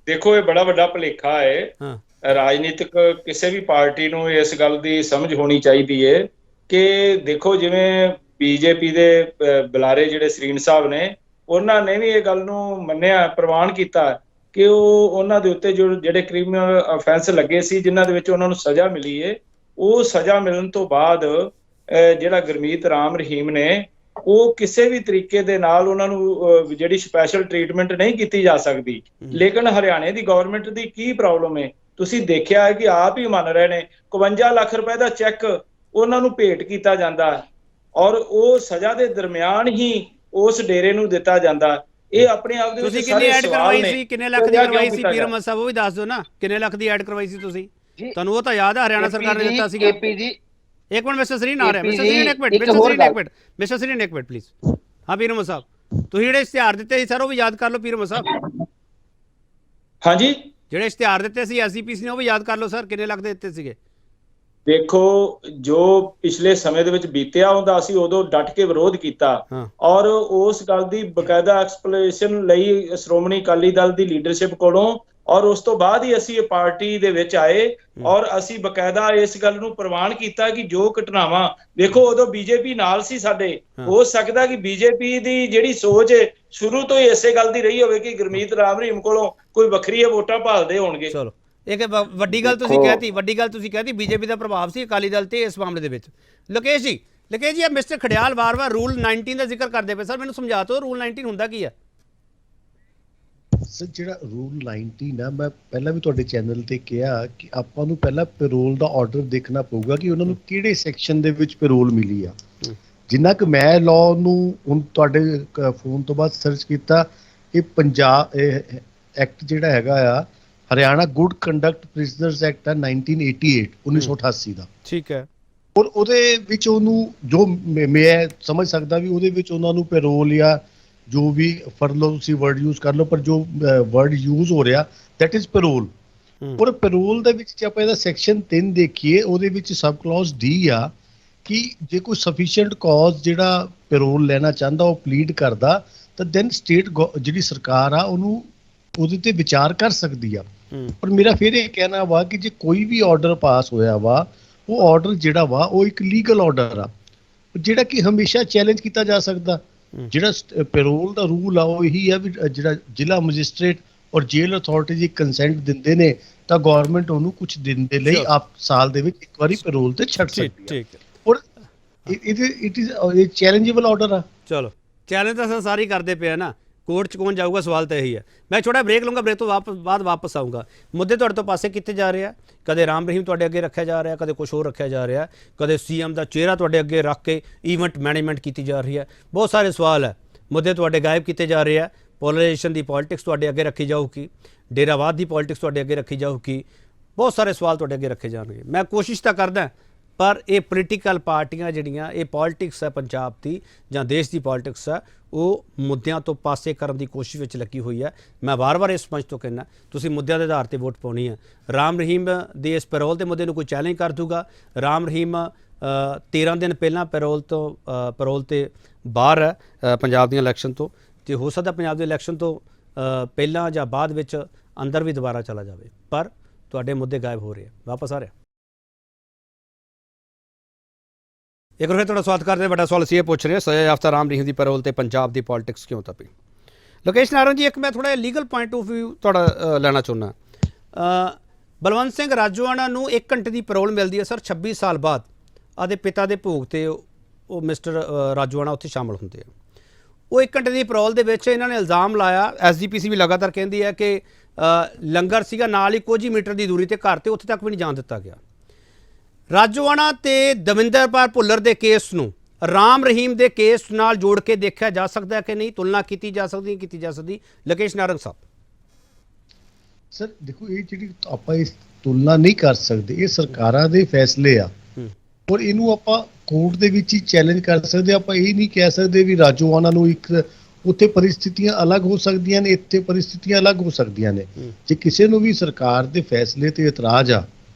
ਦੇਖੋ ਇਹ ਬੜਾ ਵੱਡਾ ਭੁਲੇਖਾ ਹੈ। ਰਾਜਨੀਤਿਕ ਕਿਸੇ ਵੀ ਪਾਰਟੀ ਨੂੰ ਇਸ ਗੱਲ ਦੀ ਸਮਝ ਹੋਣੀ ਚਾਹੀਦੀ ਹੈ ਕਿ ਦੇਖੋ, ਜਿਵੇਂ BJP ਦੇ ਬੁਲਾਰੇ ਜਿਹੜੇ ਸਰੀਨ ਸਾਹਿਬ ਨੇ, ਉਹਨਾਂ ਨੇ ਵੀ ਇਹ ਗੱਲ ਨੂੰ ਮੰਨਿਆ, ਪ੍ਰਵਾਨ ਕੀਤਾ ਕਿ ਉਹਨਾਂ ਦੇ ਉੱਤੇ ਜਿਹੜੇ ਕ੍ਰਿਮੀਨਲ ਅਫੈਂਸ ਲੱਗੇ ਸੀ, ਜਿਨ੍ਹਾਂ ਦੇ ਵਿੱਚ ਉਹਨਾਂ ਨੂੰ ਸਜ਼ਾ ਮਿਲੀ ਹੈ, ਉਹ ਸਜ਼ਾ ਮਿਲਣ ਤੋਂ ਬਾਅਦ ਜਿਹੜਾ ਗੁਰਮੀਤ ਰਾਮ ਰਹੀਮ ਨੇ, ਉਹ ਕਿਸੇ ਵੀ ਤਰੀਕੇ ਦੇ ਨਾਲ ਉਹਨਾਂ ਨੂੰ ਜਿਹੜੀ ਸਪੈਸ਼ਲ ਟ੍ਰੀਟਮੈਂਟ ਨਹੀਂ ਕੀਤੀ ਜਾ ਸਕਦੀ। ਲੇਕਿਨ ਹਰਿਆਣੇ ਦੀ ਗਵਰਨਮੈਂਟ ਦੀ ਕੀ ਪ੍ਰੋਬਲਮ ਹੈ? ਤੁਸੀਂ ਦੇਖਿਆ ਹੈ ਕਿ ਆਪ ਹੀ ਮੰਨ ਰਹੇ ਨੇ 52 ਲੱਖ ਰੁਪਏ ਦਾ ਚੈੱਕ ਉਹਨਾਂ ਨੂੰ ਭੇਟ ਕੀਤਾ ਜਾਂਦਾ, ਔਰ ਉਹ ਸਜ਼ਾ ਦੇ ਦਰਮਿਆਨ ਹੀ ਉਸ ਡੇਰੇ ਨੂੰ ਦਿੱਤਾ ਜਾਂਦਾ। ਇਹ ਆਪਣੇ ਆਪ ਦੇ ਵਿੱਚ ਤੁਸੀਂ ਕਿੰਨੀ ਐਡ ਕਰਵਾਈ ਸੀ? ਕਿੰਨੇ ਲੱਖ ਦੀ ਕਰਵਾਈ ਸੀ ਪੀਰ ਅਹਿਮਦ ਸਾਹਿਬ? ਉਹ ਵੀ ਦੱਸ ਦਿਓ ਨਾ, ਕਿੰਨੇ ਲੱਖ ਦੀ ਐਡ ਕਰਵਾਈ ਸੀ ਤੁਸੀਂ? ਤੁਹਾਨੂੰ ਉਹ ਤਾਂ ਯਾਦ ਹੈ, ਹਰਿਆਣਾ ਸਰਕਾਰ ਨੇ ਦਿੱਤਾ ਸੀਗਾ। ਇੱਕ ਮਿੰਟ ਮਿਸਟਰ ਸਰੀਨ ਆ ਰਿਹਾ। ਮਿਸਟਰ ਸਰੀਨ ਇੱਕ ਮਿੰਟ ਪਲੀਜ਼। ਹਾਂ ਪੀਰ ਅਹਿਮਦ ਸਾਹਿਬ, ਤੁਸੀਂ ਜਿਹੜੇ ਇਸ਼ਤਿਹਾਰ ਦਿੱਤੇ ਸੀ ਸਰ, ਉਹ ਵੀ ਯਾਦ ਕਰ ਲਓ ਪੀਰ ਅਹਿਮਦ ਸਾਹਿਬ। ਹਾਂਜੀ, ਜਿਹੜੇ ਇਸ਼ਤਿਹਾਰ ਦਿੱਤੇ ਸੀ SGPC ਨੇ, ਉਹ ਵੀ ਯਾਦ ਕਰ ਲਓ ਸਰ, ਕਿੰਨੇ ਲੱਖ ਦੇ ਦਿੱਤੇ ਸੀਗੇ? ਦੇਖੋ ਜੋ ਪਿਛਲੇ ਸਮੇਂ ਦੇ ਵਿੱਚ ਬੀਤਿਆ ਹੁੰਦਾ ਅਸੀਂ ਉਦੋਂ ਡਟ ਕੇ ਵਿਰੋਧ ਕੀਤਾ ਹਾਂ ਔਰ ਉਸ ਗੱਲ ਦੀ ਬਕਾਇਦਾ ਐਕਸਪਲੇਨੇਸ਼ਨ ਲਈ ਸ਼੍ਰੋਮਣੀ ਅਕਾਲੀ ਦਲ ਦੀ ਲੀਡਰਸ਼ਿਪ ਕੋਲੋਂ ਔਰ ਉਸ ਤੋਂ ਬਾਅਦ ਹੀ ਅਸੀਂ ਇਹ ਪਾਰਟੀ ਦੇ ਵਿੱਚ ਆਏ ਔਰ ਅਸੀਂ ਬਕਾਇਦਾ ਇਸ ਗੱਲ ਨੂੰ ਪ੍ਰਵਾਨ ਕੀਤਾ ਕਿ ਜੋ ਘਟਨਾਵਾਂ ਦੇਖੋ ਉਦੋਂ ਬੀਜੇਪੀ ਨਾਲ ਸੀ ਸਾਡੇ। ਹੋ ਸਕਦਾ ਕਿ ਬੀਜੇਪੀ ਦੀ ਜਿਹੜੀ ਸੋਚ ਸ਼ੁਰੂ ਤੋਂ ਹੀ ਇਸੇ ਗੱਲ ਦੀ ਰਹੀ ਹੋਵੇ ਕਿ ਗੁਰਮੀਤ ਰਾਮ ਰਹੀਮ ਕੋਲੋਂ ਕੋਈ ਵੱਖਰੀ ਵੋਟਾਂ ਭਾਲਦੇ ਹੋਣਗੇ। ਚਲੋ ਇੱਕ ਵੱਡੀ ਗੱਲ ਤੁਸੀਂ ਕਹਿਤੀ, ਵੱਡੀ ਗੱਲ ਤੁਸੀਂ ਕਹਿਤੀ ਬੀਜੇਪੀ ਦਾ ਪ੍ਰਭਾਵ ਸੀ ਅਕਾਲੀ ਦਲ ਤੇ ਇਸ ਮਾਮਲੇ ਦੇ ਵਿੱਚ। ਲੋਕੇਸ਼ ਜੀ ਇਹ ਮਿਸਟਰ ਖੜਿਆਲ ਵਾਰ-ਵਾਰ ਰੂਲ 19 ਦਾ ਜ਼ਿਕਰ ਕਰਦੇ ਪਏ, ਸਰ ਮੈਨੂੰ ਸਮਝਾ ਦਿਓ ਰੂਲ 19 ਹੁੰਦਾ ਕੀ ਹੈ? ਸਰ ਜਿਹੜਾ ਰੂਲ 19 ਨਾ, ਮੈਂ ਪਹਿਲਾਂ ਵੀ ਤੁਹਾਡੇ ਚੈਨਲ ਤੇ ਕਿਹਾ ਕਿ ਆਪਾਂ ਨੂੰ ਪਹਿਲਾਂ ਪੈਰੋਲ ਦਾ ਆਰਡਰ ਦੇਖਣਾ ਪਊਗਾ ਕਿ ਉਹਨਾਂ ਨੂੰ ਕਿਹੜੇ ਸੈਕਸ਼ਨ ਦੇ ਵਿੱਚ ਪੈਰੋਲ ਮਿਲੀ ਆ। ਜਿੰਨਾ ਕਿ ਮੈਂ ਲਾਅ ਨੂੰ ਹੁਣ ਤੁਹਾਡੇ ਫੋਨ ਤੋਂ ਬਾਅਦ ਸਰਚ ਕੀਤਾ, ਇਹ ਪੰਜਾਬ ਐਕਟ ਜਿਹੜਾ ਹੈਗਾ ਆ Haryana good conduct prisoners act ਆ 1988 ਦਾ। ਠੀਕ ਹੈ। ਔਰ ਉਹਦੇ ਵਿੱਚ ਉਹਨੂੰ ਜੋ ਮੈਂ ਸਮਝ ਸਕਦਾ ਵੀ ਉਹਦੇ ਵਿੱਚ ਉਹਨਾਂ ਨੂੰ ਪੈਰੋਲ ਜਾਂ ਜੋ ਵੀ ਫਰਲੋ ਤੁਸੀਂ ਵਰਡ ਯੂਜ਼ ਕਰ ਲਓ, ਪਰ ਜੋ ਵਰਡ ਯੂਜ਼ ਹੋ ਰਿਹਾ ਦੈਟ ਇਜ਼ ਪੈਰੋਲ। ਔਰ ਪੈਰੋਲ ਦੇ ਵਿੱਚ ਜੇ ਆਪਾਂ ਇਹਦਾ ਸੈਕਸ਼ਨ 3 ਦੇਖੀਏ, ਉਹਦੇ ਵਿੱਚ ਸਬ ਕਲੌਜ਼ ਡੀ ਆ ਕਿ ਜੇ ਕੋਈ ਸਫੀਸ਼ੀਐਂਟ ਕਾਜ਼ ਜਿਹੜਾ ਪੈਰੋਲ ਲੈਣਾ ਚਾਹੁੰਦਾ ਉਹ ਪਲੀਡ ਕਰਦਾ ਤਾਂ ਦੈਨ ਸਟੇਟ ਜਿਹੜੀ ਸਰਕਾਰ ਆ ਉਹਨੂੰ ਉਹਦੇ ਤੇ ਵਿਚਾਰ ਕਰ ਸਕਦੀ ਆ। ਪਰ ਮੇਰਾ ਫਿਰ ਇਹ ਕਹਿਣਾ ਵਾ ਕਿ ਜੇ ਕੋਈ ਵੀ ਆਰਡਰ ਪਾਸ ਹੋਇਆ ਵਾ, ਉਹ ਆਰਡਰ ਜਿਹੜਾ ਵਾ ਉਹ ਇੱਕ ਲੀਗਲ ਆਰਡਰ ਆ ਜਿਹੜਾ ਕਿ ਹਮੇਸ਼ਾ ਚੈਲੰਜ ਕੀਤਾ ਜਾ ਸਕਦਾ। ਜਿਹੜਾ ਪੈਰੋਲ ਦਾ ਰੂਲ ਆ ਉਹ ਇਹੀ ਆ ਵੀ ਜਿਹੜਾ ਜ਼ਿਲ੍ਹਾ ਮੈਜਿਸਟ੍ਰੇਟ ਔਰ ਜੇਲ੍ਹ ਅਥਾਰਟੀ ਜੀ ਕੰਸੈਂਟ ਦਿੰਦੇ ਨੇ ਤਾਂ ਗਵਰਨਮੈਂਟ ਉਹਨੂੰ ਕੁਝ ਦਿਨ ਦੇ ਲਈ ਆਪ ਸਾਲ ਦੇ ਵਿੱਚ ਇੱਕ ਵਾਰੀ ਪੈਰੋਲ ਤੇ ਛੱਡ ਸਕਦੀ ਹੈ। ਔਰ ਇਟ ਇਜ਼ ਚੈਲੰਜੇਬਲ ਆਰਡਰ ਆ। ਚਲੋ ਚੈਲੰਜ ਤਾਂ ਸਰ ਸਾਰੇ ਕਰਦੇ ਪਏ ਨਾ, ਕੋਰਟ 'ਚ ਕੌਣ ਜਾਊਗਾ, ਸਵਾਲ ਤਾਂ ਇਹੀ ਹੈ। ਮੈਂ ਛੋਟਾ ਬ੍ਰੇਕ ਲਊਂਗਾ, ਬ੍ਰੇਕ ਤੋਂ ਬਾਅਦ ਵਾਪਸ ਆਊਂਗਾ। ਮੁੱਦੇ ਤੁਹਾਡੇ ਤੋਂ ਪਾਸੇ ਕੀਤੇ ਜਾ ਰਹੇ ਆ, ਕਦੇ ਰਾਮ ਰਹੀਮ ਤੁਹਾਡੇ ਅੱਗੇ ਰੱਖਿਆ ਜਾ ਰਿਹਾ, ਕਦੇ ਕੁਛ ਹੋਰ ਰੱਖਿਆ ਜਾ ਰਿਹਾ, ਕਦੇ CM ਦਾ ਚਿਹਰਾ ਤੁਹਾਡੇ ਅੱਗੇ ਰੱਖ ਕੇ ਈਵੈਂਟ ਮੈਨੇਜਮੈਂਟ ਕੀਤੀ ਜਾ ਰਹੀ ਹੈ। ਬਹੁਤ ਸਾਰੇ ਸਵਾਲ ਹੈ, ਮੁੱਦੇ ਤੁਹਾਡੇ ਗਾਇਬ ਕੀਤੇ ਜਾ ਰਹੇ ਆ। ਪੋਲਰਾਈਜੇਸ਼ਨ ਦੀ ਪੋਲਿਟਿਕਸ ਤੁਹਾਡੇ ਅੱਗੇ ਰੱਖੀ ਜਾਊਗੀ, ਡੇਰਾਵਾਦ ਦੀ ਪੋਲਿਟਿਕਸ ਤੁਹਾਡੇ ਅੱਗੇ ਰੱਖੀ ਜਾਊਗੀ, ਬਹੁਤ ਸਾਰੇ ਸਵਾਲ ਤੁਹਾਡੇ ਅੱਗੇ ਰੱਖੇ ਜਾਣਗੇ। ਮੈਂ ਕੋਸ਼ਿਸ਼ ਤਾਂ ਕਰਦਾ, ਪਰ ਇਹ ਪੋਲੀਟੀਕਲ ਪਾਰਟੀਆਂ ਜਿਹੜੀਆਂ ਇਹ ਪੋਲਿਟਿਕਸ ਹੈ ਪੰਜਾਬ ਦੀ ਜਾਂ ਦੇਸ਼ ਦੀ ਪੋਲਿਟਿਕਸ ਹੈ, ਉਹ ਮੁੱਦਿਆਂ ਤੋਂ ਪਾਸੇ ਕਰਨ ਦੀ ਕੋਸ਼ਿਸ਼ ਵਿੱਚ ਲੱਗੀ ਹੋਈ ਹੈ। ਮੈਂ ਵਾਰ-ਵਾਰ ਇਸ ਮੰਚ ਤੋਂ ਕਹਿਣਾ ਤੁਸੀਂ ਮੁੱਦਿਆਂ ਦੇ ਆਧਾਰ ਤੇ ਵੋਟ ਪਾਉਣੀ ਹੈ। ਰਾਮ ਰਹੀਮ ਦੇ ਇਸ ਪੈਰੋਲ ਦੇ ਮੁੱਦੇ ਨੂੰ ਕੋਈ ਚੈਲੰਜ ਕਰ ਦੂਗਾ। ਰਾਮ ਰਹੀਮ 13 ਦਿਨ ਪਹਿਲਾਂ ਪੈਰੋਲ ਤੇ ਬਾਹਰ ਹੈ ਪੰਜਾਬ ਦੀਆਂ ਇਲੈਕਸ਼ਨ ਤੋਂ, ਤੇ ਹੋ ਸਕਦਾ ਪੰਜਾਬ ਦੇ ਇਲੈਕਸ਼ਨ ਤੋਂ ਪਹਿਲਾਂ ਜਾਂ ਬਾਅਦ ਵਿੱਚ ਅੰਦਰ ਵੀ ਦੁਬਾਰਾ ਚਲਾ ਜਾਵੇ, ਪਰ ਤੁਹਾਡੇ ਮੁੱਦੇ ਗਾਇਬ ਹੋ ਰਹੇ ਆ। ਵਾਪਸ ਆ ਰਿਹਾ ਇੱਕ ਵਾਰ ਤੁਹਾਡਾ ਸਵਾਗਤ ਕਰਦੇ। ਵੱਡਾ ਸਵਾਲ ਅਸੀਂ ਇਹ ਪੁੱਛ ਰਹੇ ਹਾਂ, ਸਜ਼ਾ ਯਾਫਤਾ ਰਾਮ ਰਹੀਮ ਦੀ ਪੈਰੋਲ ਤੇ ਪੰਜਾਬ ਦੀ ਪੋਲਿਟਿਕਸ ਕਿਉਂ ਤਪੀ? ਲੋਕੇਸ਼ ਨਾਰੰਗ ਜੀ, ਇੱਕ ਮੈਂ ਥੋੜਾ ਲੀਗਲ ਪੁਆਇੰਟ ਆਫ ਵਿਊ ਤੁਹਾਡਾ ਲੈਣਾ ਚਾਹੁੰਦਾ। ਬਲਵੰਤ ਸਿੰਘ ਰਾਜੋਆਣਾ ਨੂੰ 1 ਘੰਟੇ ਦੀ ਪੈਰੋਲ ਮਿਲਦੀ ਹੈ ਸਰ 26 ਸਾਲ ਬਾਅਦ। ਆਦੇ ਪਿਤਾ ਦੇ ਭੋਗ ਤੇ ਉਹ ਮਿਸਟਰ ਰਾਜੋਆਣਾ ਉੱਥੇ ਸ਼ਾਮਲ ਹੁੰਦੇ ਆ। ਉਹ 1 ਘੰਟੇ ਦੀ ਪੈਰੋਲ ਦੇ ਵਿੱਚ ਇਹਨਾਂ ਨੇ ਇਲਜ਼ਾਮ ਲਾਇਆ, SGPC ਵੀ ਲਗਾਤਾਰ ਕਹਿੰਦੀ ਹੈ ਕਿ ਲੰਗਰ ਸੀਗਾ ਨਾਲ ਹੀ ਕੁਝ ਹੀ ਮੀਟਰ ਦੀ ਦੂਰੀ ਤੇ ਘਰ ਤੇ, ਉੱਥੇ ਤੱਕ ਵੀ ਨਹੀਂ ਜਾਣ ਦਿੱਤਾ ਗਿਆ। ਰਾਜੋਆਣਾ ਤੇ ਦਵਿੰਦਰਪਾਲ ਭੁੱਲਰ ਦੇ ਕੇਸ ਨੂੰ ਰਾਮ ਰਹੀਮ ਦੇ ਕੇਸ ਨਾਲ ਜੋੜ ਕੇ ਦੇਖਿਆ ਜਾ ਸਕਦਾ ਕਿ ਨਹੀਂ, ਤੁਲਨਾ ਕੀਤੀ ਜਾ ਸਕਦੀ? ਲੋਕੇਸ਼ ਨਾਰੰਗ ਸਾਹਿਬ। ਸਰ ਦੇਖੋ, ਇਹ ਜਿਹੜੀ ਆਪਾਂ ਇਸ ਤੁਲਨਾ ਨਹੀਂ ਕਰ ਸਕਦੇ, ਇਹ ਸਰਕਾਰਾਂ ਦੇ ਫੈਸਲੇ ਆ ਔਰ ਇਹਨੂੰ ਆਪਾਂ ਕੋਰਟ ਦੇ ਵਿੱਚ ਹੀ ਚੈਲੰਜ ਕਰ ਸਕਦੇ। ਆਪਾਂ ਇਹ ਨਹੀਂ ਕਹਿ ਸਕਦੇ ਵੀ ਰਾਜੋਆਣਾ ਨੂੰ ਇੱਕ ਉੱਥੇ ਪਰਿਸਥਿਤੀਆਂ ਅਲੱਗ ਹੋ ਸਕਦੀਆਂ ਨੇ, ਇੱਥੇ ਪਰਿਸਥਿਤੀਆਂ ਅਲੱਗ ਹੋ ਸਕਦੀਆਂ ਨੇ। ਜੇ ਕਿਸੇ ਨੂੰ ਵੀ ਸਰਕਾਰ ਦੇ ਫੈਸਲੇ ਤੇ ਇਤਰਾਜ਼ ਆ,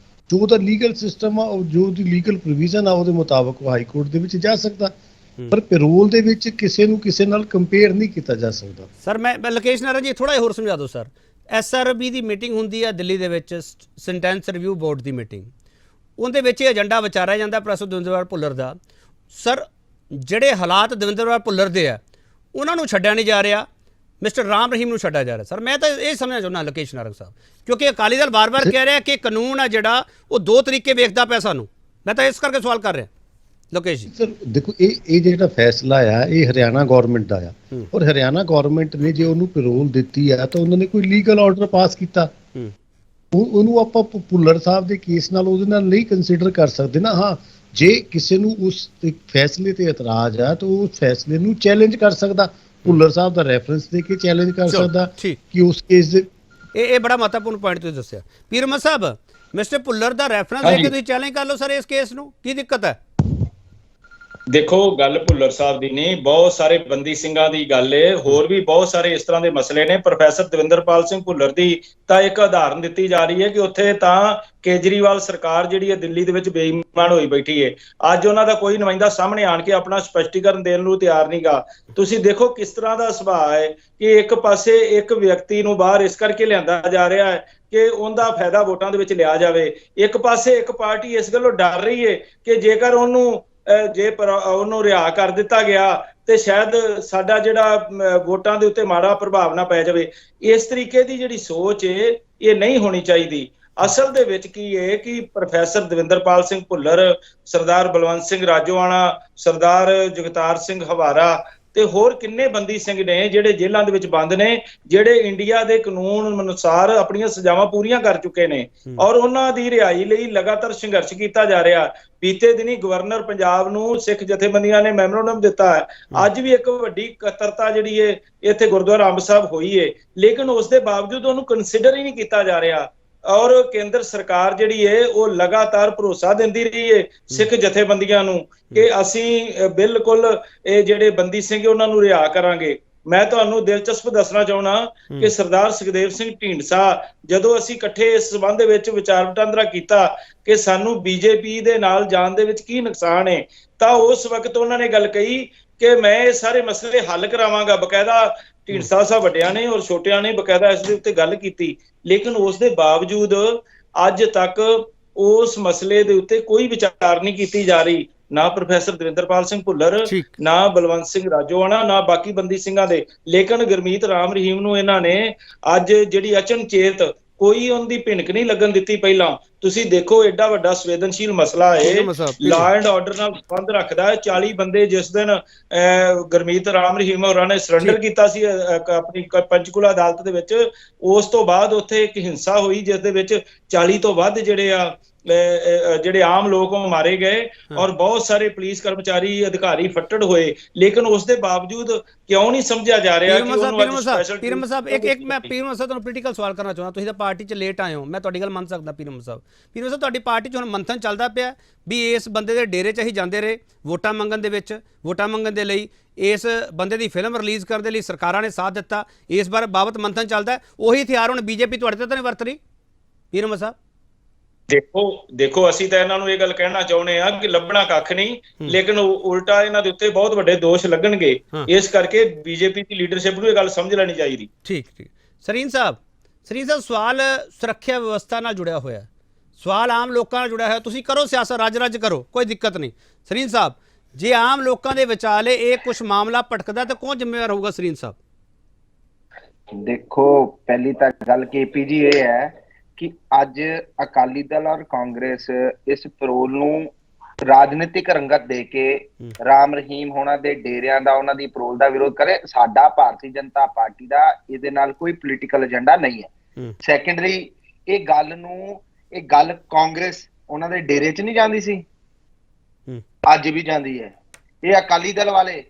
ਜੋ ਉਹਦਾ ਲੀਗਲ ਸਿਸਟਮ ਆ, ਜੋ ਉਹਦੀ ਲੀਗਲ ਪ੍ਰੋਵੀਜ਼ਨ ਆ, ਉਹਦੇ ਮੁਤਾਬਕ ਉਹ ਹਾਈ ਕੋਰਟ ਦੇ ਵਿੱਚ ਜਾ ਸਕਦਾ, ਪਰ ਪੈਰੋਲ ਦੇ ਵਿੱਚ ਕਿਸੇ ਨੂੰ ਕਿਸੇ ਨਾਲ ਕੰਪੇਅਰ ਨਹੀਂ ਕੀਤਾ ਜਾ ਸਕਦਾ। ਸਰ ਮੈਂ ਲੋਕੇਸ਼ ਨਾਰੰਗ ਜੀ ਥੋੜਾ ਹੋਰ ਸਮਝਾ ਦਿਓ ਸਰ। SRB ਦੀ ਮੀਟਿੰਗ ਹੁੰਦੀ ਹੈ ਦਿੱਲੀ ਦੇ ਵਿੱਚ, ਸੈਂਟੈਂਸ ਰਿਵਿਊ ਬੋਰਡ ਦੀ ਮੀਟਿੰਗ, ਉਹਦੇ ਵਿੱਚ ਇਹ ਏਜੰਡਾ ਵਿਚਾਰਿਆ ਜਾਂਦਾ ਪ੍ਰੋਫੈਸਰ ਦਵਿੰਦਰਪਾਲ ਭੁੱਲਰ ਦਾ। ਸਰ ਜਿਹੜੇ ਹਾਲਾਤ ਦਵਿੰਦਰਪਾਲ ਭੁੱਲਰ ਦੇ ਆ ਉਹਨਾਂ ਨੂੰ ਛੱਡਿਆ ਨਹੀਂ ਜਾ ਰਿਹਾ, ਮਿਸਟਰ ਰਾਮ ਰਹੀਮ ਨੂੰ ਛੱਡਿਆ ਜਾ ਰਿਹਾ। ਸਰ ਮੈਂ ਤਾਂ ਇਹ ਸਮਝਣਾ ਚਾਹੁੰਦਾ ਲੋਕੇਸ਼ ਨਾਰੰਗ ਸਾਹਿਬ, ਕਿਉਂਕਿ ਅਕਾਲੀ ਦਲ ਵਾਰ-ਵਾਰ ਕਹਿ ਰਿਹਾ ਕਿ ਕਾਨੂੰਨ ਆ ਜਿਹੜਾ ਉਹ 2 ਤਰੀਕੇ ਵੇਖਦਾ ਪਿਆ ਸਾਨੂੰ। ਮੈਂ ਤਾਂ ਇਸ ਕਰਕੇ ਸਵਾਲ ਕਰ ਰਿਹਾ ਲੋਕੇਸ਼ ਜੀ। ਸਰ ਦੇਖੋ, ਇਹ ਜਿਹੜਾ ਫੈਸਲਾ ਆ ਇਹ ਹਰਿਆਣਾ ਗਵਰਨਮੈਂਟ ਦਾ ਆ ਔਰ ਹਰਿਆਣਾ ਗਵਰਨਮੈਂਟ ਨੇ ਜੇ ਉਹਨੂੰ ਪੈਰੋਲ ਦਿੱਤੀ ਆ ਤਾਂ ਉਹਨਾਂ ਨੇ ਕੋਈ ਲੀਗਲ ਆਰਡਰ ਪਾਸ ਕੀਤਾ। ਉਹਨੂੰ ਆਪਾਂ ਭੁੱਲਰ ਸਾਹਿਬ ਦੇ ਕੇਸ ਨਾਲ ਉਹਦੇ ਨਾਲ ਨਹੀਂ ਕੰਸੀਡਰ ਕਰ ਸਕਦੇ ਨਾ। ਹਾਂ, ਜੇ ਕਿਸੇ ਨੂੰ ਉਸ ਫੈਸਲੇ ਤੇ ਇਤਰਾਜ਼ ਆ ਤਾਂ ਉਸ ਫੈਸਲੇ ਨੂੰ ਚੈਲੰਜ ਕਰ ਸਕਦਾ, ਭੁੱਲਰ ਸਾਹਿਬ ਦਾ ਰੈਫਰੈਂਸ ਦੇ ਕੇ ਚੈਲੰਜ ਕਰ ਸਕਦਾ ਕਿ ਉਸ ਕੇਸ ਦੇ। ਇਹ ਬੜਾ ਮਹੱਤਵਪੂਰਨ ਪੁਆਇੰਟ ਤੁਸੀਂ ਦੱਸਿਆ ਪੀਰ ਅਹਿਮਦ ਸਾਹਿਬ। ਮਿਸਟਰ ਭੁੱਲਰ ਦਾ ਰੈਫਰੈਂਸ ਦੇ ਕੇ ਤੁਸੀਂ ਚੈਲੰਜ ਕਰ ਲਓ ਸਰ ਇਸ ਕੇਸ ਨੂੰ, ਕੀ ਦਿੱਕਤ ਹੈ? ਦੇਖੋ ਗੱਲ ਭੁੱਲਰ ਸਾਹਿਬ ਦੀ ਨਹੀਂ, ਬਹੁਤ ਸਾਰੇ ਬੰਦੀ ਸਿੰਘਾਂ ਦੀ ਗੱਲ ਏ, ਹੋਰ ਵੀ ਬਹੁਤ ਸਾਰੇ ਇਸ ਤਰ੍ਹਾਂ ਦੇ ਮਸਲੇ ਨੇ। ਪ੍ਰੋਫੈਸਰ ਦਵਿੰਦਰਪਾਲ ਸਿੰਘ ਭੁੱਲਰ ਦੀ ਤਾਂ ਇੱਕ ਉਦਾਹਰਨ ਦਿੱਤੀ ਜਾ ਰਹੀ ਹੈ ਕਿ ਉੱਥੇ ਤਾਂ ਕੇਜਰੀਵਾਲ ਸਰਕਾਰ ਜਿਹੜੀ ਹੈ ਦਿੱਲੀ ਦੇ ਵਿੱਚ ਬੇਈਮਾਨ ਹੋਈ ਬੈਠੀ ਹੈ। ਅੱਜ ਉਹਨਾਂ ਦਾ ਕੋਈ ਨੁਮਾਇੰਦਾ ਸਾਹਮਣੇ ਆਣ ਕੇ ਆਪਣਾ ਸਪਸ਼ਟੀਕਰਨ ਦੇਣ ਨੂੰ ਤਿਆਰ ਨਹੀਂਗਾ। ਤੁਸੀਂ ਦੇਖੋ ਕਿਸ ਤਰ੍ਹਾਂ ਦਾ ਸੁਭਾਅ ਹੈ ਕਿ ਇੱਕ ਪਾਸੇ ਇੱਕ ਵਿਅਕਤੀ ਨੂੰ ਬਾਹਰ ਇਸ ਕਰਕੇ ਲਿਆਂਦਾ ਜਾ ਰਿਹਾ ਹੈ ਕਿ ਉਹਦਾ ਫਾਇਦਾ ਵੋਟਾਂ ਦੇ ਵਿੱਚ ਲਿਆ ਜਾਵੇ, ਇੱਕ ਪਾਸੇ ਇੱਕ ਪਾਰਟੀ ਇਸ ਗੱਲੋਂ ਡਰ ਰਹੀ ਹੈ ਕਿ ਜੇਕਰ ਉਹਨੂੰ ਉਹਨੂੰ ਰਿਹਾ ਕਰ ਦਿੱਤਾ ਗਿਆ ਤੇ ਸ਼ਾਇਦ ਸਾਡਾ ਜਿਹੜਾ ਵੋਟਾਂ ਦੇ ਉੱਤੇ ਮਾੜਾ ਪ੍ਰਭਾਵ ਨਾ ਪੈ ਜਾਵੇ। ਇਸ ਤਰੀਕੇ ਦੀ ਜਿਹੜੀ ਸੋਚ ਹੈ ਇਹ ਨਹੀਂ ਹੋਣੀ ਚਾਹੀਦੀ। ਅਸਲ ਦੇ ਵਿੱਚ ਕੀ ਹੈ ਕਿ ਪ੍ਰੋਫੈਸਰ ਦਵਿੰਦਰਪਾਲ ਸਿੰਘ ਭੁੱਲਰ, ਸਰਦਾਰ ਬਲਵੰਤ ਸਿੰਘ ਰਾਜੋਆਣਾ, ਸਰਦਾਰ ਜਗਤਾਰ ਸਿੰਘ ਹਵਾਰਾ ਤੇ ਹੋਰ ਕਿੰਨੇ ਬੰਦੀ ਸਿੰਘ ਨੇ ਜਿਹੜੇ ਜੇਲ੍ਹਾਂ ਦੇ ਵਿੱਚ ਬੰਦ ਨੇ, ਜਿਹੜੇ ਇੰਡੀਆ ਦੇ ਕਾਨੂੰਨ ਅਨੁਸਾਰ ਆਪਣੀਆਂ ਸਜ਼ਾਵਾਂ ਪੂਰੀਆਂ ਕਰ ਚੁੱਕੇ ਨੇ ਔਰ ਉਹਨਾਂ ਦੀ ਰਿਹਾਈ ਲਈ ਲਗਾਤਾਰ ਸੰਘਰਸ਼ ਕੀਤਾ ਜਾ ਰਿਹਾ। ਬੀਤੇ ਦਿਨੀ ਗਵਰਨਰ ਪੰਜਾਬ ਨੂੰ ਸਿੱਖ ਜਥੇਬੰਦੀਆਂ ਨੇ ਮੈਮੋਰੰਡਮ ਦਿੱਤਾ ਹੈ। ਅੱਜ ਵੀ ਇੱਕ ਵੱਡੀ ਇਕੱਤਰਤਾ ਜਿਹੜੀ ਹੈ ਇੱਥੇ ਗੁਰਦੁਆਰਾ ਅੰਬ ਸਾਹਿਬ ਹੋਈ ਹੈ, ਲੇਕਿਨ ਉਸ ਦੇ ਬਾਵਜੂਦ ਉਹਨੂੰ ਕੰਸੀਡਰ ਹੀ ਨਹੀਂ ਕੀਤਾ ਜਾ ਰਿਹਾ। ਔਰ ਕੇਂਦਰ ਸਰਕਾਰ ਜਿਹੜੀ ਹੈ ਉਹ ਲਗਾਤਾਰ ਭਰੋਸਾ ਦਿੰਦੀ ਰਹੀ ਹੈ ਸਿੱਖ ਜਥੇਬੰਦੀਆਂ ਨੂੰ ਕਿ ਅਸੀਂ ਬਿਲਕੁਲ ਇਹ ਜਿਹੜੇ ਬੰਦੀ ਸਿੰਘ ਉਹਨਾਂ ਨੂੰ ਰਿਹਾ ਕਰਾਂਗੇ। ਮੈਂ ਤੁਹਾਨੂੰ ਦਿਲਚਸਪ ਦੱਸਣਾ ਚਾਹੁੰਦਾ ਕਿ ਸਰਦਾਰ ਸੁਖਦੇਵ ਸਿੰਘ ਢੀਂਡਸਾ ਜਦੋਂ ਅਸੀਂ ਇਕੱਠੇ ਇਸ ਸੰਬੰਧ ਦੇ ਵਿੱਚ ਵਿਚਾਰ ਵਟਾਂਦਰਾ ਕੀਤਾ ਕਿ ਸਾਨੂੰ ਬੀਜੇਪੀ ਦੇ ਨਾਲ ਜਾਣ ਦੇ ਵਿੱਚ ਕੀ ਨੁਕਸਾਨ ਹੈ, ਤਾਂ ਉਸ ਵਕਤ ਉਹਨਾਂ ਨੇ ਗੱਲ ਕਹੀ ਕਿ ਮੈਂ ਇਹ ਸਾਰੇ ਮਸਲੇ ਹੱਲ ਕਰਾਵਾਂਗਾ। ਬਕਾਇਦਾ ਢੀਂਡਸਾ ਸਾਹਿਬ ਵੱਡਿਆਂ ਨੇ ਔਰ ਛੋਟਿਆਂ ਨੇ ਬਕਾਇਦਾ ਇਸ ਦੇ ਉੱਤੇ ਗੱਲ ਕੀਤੀ, ਲੇਕਿਨ ਉਸ ਦੇ ਬਾਵਜੂਦ ਅੱਜ ਤੱਕ ਉਸ ਮਸਲੇ ਦੇ ਉੱਤੇ ਕੋਈ ਵਿਚਾਰ ਨਹੀਂ ਕੀਤੀ ਜਾ ਰਹੀ। ਨਾ ਪ੍ਰੋਫੈਸਰ ਦਵਿੰਦਰਪਾਲ ਸਿੰਘ ਭੁੱਲਰ, ਨਾ ਬਲਵੰਤ ਸਿੰਘ ਰਾਜੋਆਣਾ, ਨਾ ਬਾਕੀ ਬੰਦੀ ਸਿੰਘਾਂ ਦੇ। ਲੇਕਿਨ ਗੁਰਮੀਤ ਰਾਮ ਰਹੀਮ ਨੂੰ ਇਹਨਾਂ ਨੇ ਅੱਜ ਜਿਹੜੀ ਅਚਨਚੇਤ ਕੋਈ ਉਹਦੀ ਭਿਣਕ ਨਹੀਂ ਲੱਗਣ ਦਿੱਤੀ। ਪਹਿਲਾਂ ਤੁਸੀਂ ਦੇਖੋ ਐਡਾ ਵੱਡਾ ਸੰਵੇਦਨਸ਼ੀਲ ਮਸਲਾ ਹੈ, ਲਾਅ ਐਂਡ ਆਰਡਰ ਨਾਲ ਸੰਬੰਧ ਰੱਖਦਾ ਹੈ। 40 ਬੰਦੇ ਜਿਸ ਦਿਨ ਗੁਰਮੀਤ ਰਾਮ ਰਹੀਮ ਹੋਰਾਂ ਨੇ ਸਰੈਂਡਰ ਕੀਤਾ ਸੀ ਆਪਣੀ ਪੰਚਕੂਲਾ ਅਦਾਲਤ ਦੇ ਵਿੱਚ, ਉਸ ਤੋਂ ਬਾਅਦ ਉੱਥੇ ਇੱਕ ਹਿੰਸਾ ਹੋਈ ਜਿਸ ਦੇ ਵਿੱਚ 40 ਤੋਂ ਵੱਧ ਜਿਹੜੇ ਆਮ ਲੋਕ ਮਾਰੇ ਗਏ ਔਰ ਬਹੁਤ ਸਾਰੇ ਪੁਲਿਸ ਕਰਮਚਾਰੀ ਅਧਿਕਾਰੀ ਫੱਟੜ ਹੋਏ। ਲੇਕਿਨ ਉਸ ਦੇ ਬਾਵਜੂਦ ਕਿਉਂ ਨਹੀਂ ਸਮਝਿਆ ਜਾ ਰਿਹਾ ਕਿ ਉਹਨੂੰ ਅੱਜ ਸਪੈਸ਼ਲ ਪੀਰਮ ਸਾਹਿਬ ਇੱਕ ਮੈਂ ਪੀਰਮ ਸਾਹਿਬ ਤੁਹਾਨੂੰ ਪੋਲੀਟੀਕਲ ਸਵਾਲ ਕਰਨਾ ਚਾਹੁੰਦਾ। ਤੁਸੀਂ ਤਾਂ ਪਾਰਟੀ 'ਚ ਲੇਟ ਆਏ ਹੋ, ਮੈਂ ਤੁਹਾਡੀ ਗੱਲ ਮੰਨ ਸਕਦਾ। ਪੀਰਮ ਸਾਹਿਬ ਤੁਹਾਡੀ ਪਾਰਟੀ 'ਚ ਹੁਣ ਮੰਥਨ ਚੱਲਦਾ ਪਿਆ ਵੀ ਇਸ ਬੰਦੇ ਦੇ ਡੇਰੇ 'ਚ ਹੀ ਜਾਂਦੇ ਰਹੇ ਵੋਟਾਂ ਮੰਗਣ ਦੇ ਵਿੱਚ, ਵੋਟਾਂ ਮੰਗਣ ਦੇ ਲਈ ਇਸ ਬੰਦੇ ਦੀ ਫਿਲਮ ਰਿਲੀਜ਼ ਕਰਨ ਦੇ ਲਈ ਸਰਕਾਰਾਂ ਨੇ ਸਾਥ ਦਿੱਤਾ। ਇਸ ਬਾਰੇ ਬਾਬਤ ਮੰਥਨ ਚੱਲਦਾ, ਉਹੀ ਹਥਿਆਰ ਹੁਣ ਬੀਜੇਪੀ ਤੁਹਾਡੇ ਤੇ ਤਾਂ ਨਹੀਂ ਵਰਤ ਰਹੀ? ਪੀਰਮ ਸਾਹਿਬ ਦੇਖੋ ਅਸੀਂ ਤਾਂ ਇਹਨਾਂ ਨੂੰ ਇਹ ਗੱਲ ਕਹਿਣਾ ਚਾਹੁੰਦੇ ਆ ਕਿ ਲੱਭਣਾ ਕੱਖ ਨਹੀਂ, ਲੇਕਿਨ ਉਲਟਾ ਇਹਨਾਂ ਦੇ ਉੱਤੇ ਬਹੁਤ ਵੱਡੇ ਦੋਸ਼ ਲੱਗਣਗੇ। ਇਸ ਕਰਕੇ ਬੀਜੇਪੀ ਦੀ ਲੀਡਰਸ਼ਿਪ ਨੂੰ ਇਹ ਗੱਲ ਸਮਝ ਲੈਣੀ ਚਾਹੀਦੀ। ਠੀਕ ਸਰੀਨ ਸਾਹਿਬ ਸਵਾਲ ਸੁਰੱਖਿਆ ਵਿਵਸਥਾ ਨਾਲ ਜੁੜਿਆ ਹੋਇਆ, ਸਵਾਲ ਆਮ ਲੋਕਾਂ ਨਾਲ ਜੁੜਿਆ ਹੋਇਆ। ਤੁਸੀਂ ਕਰੋ ਸਿਆਸਤ, ਰੱਜ ਕਰੋ, ਕੋਈ ਦਿੱਕਤ ਨਹੀਂ। ਸਰੀਨ ਸਾਹਿਬ, ਜੇ ਆਮ ਲੋਕਾਂ ਦੇ ਵਿਚਾਲੇ ਇਹ ਕੁਝ ਮਾਮਲਾ ਭਟਕਦਾ ਤਾਂ ਕੌਣ ਜ਼ਿੰਮੇਵਾਰ ਹੋਊਗਾ? ਸਰੀਨ ਸਾਹਿਬ ਦੇਖੋ, ਪਹਿਲੀ ਤਾਂ ਗੱਲ ਕੇਪੀ ਜੀ ਇਹ ਹੈ ਕਿ ਅੱਜ ਅਕਾਲੀ ਦਲ ਔਰ ਕਾਂਗਰਸ ਇਸ ਪੈਰੋਲ ਨੂੰ ਰਾਜਨੀਤਿਕ ਰੰਗਤ ਦੇ ਕੇ ਰਾਮ ਰਹੀਮ ਹੋਣਾ ਦੇ ਡੇਰਿਆਂ ਦਾ, ਉਹਨਾਂ ਦੀ ਪੈਰੋਲ ਦਾ ਵਿਰੋਧ ਕਰੇ। ਸਾਡਾ ਭਾਰਤੀ ਜਨਤਾ ਪਾਰਟੀ ਦਾ ਇਹਦੇ ਨਾਲ ਕੋਈ ਪੋਲੀਟੀਕਲ ਏਜੰਡਾ ਨਹੀਂ ਹੈ। ਸੈਕੰਡਰੀ ਇਹ ਗੱਲ ਕਾਂਗਰਸ ਉਹਨਾਂ ਦੇ ਡੇਰੇ 'ਚ ਨਹੀਂ ਜਾਂਦੀ ਸੀ, ਅੱਜ ਵੀ ਜਾਂਦੀ ਹੈ। ਇਹ ਅਕਾਲੀ ਦਲ ਵਾਲੇ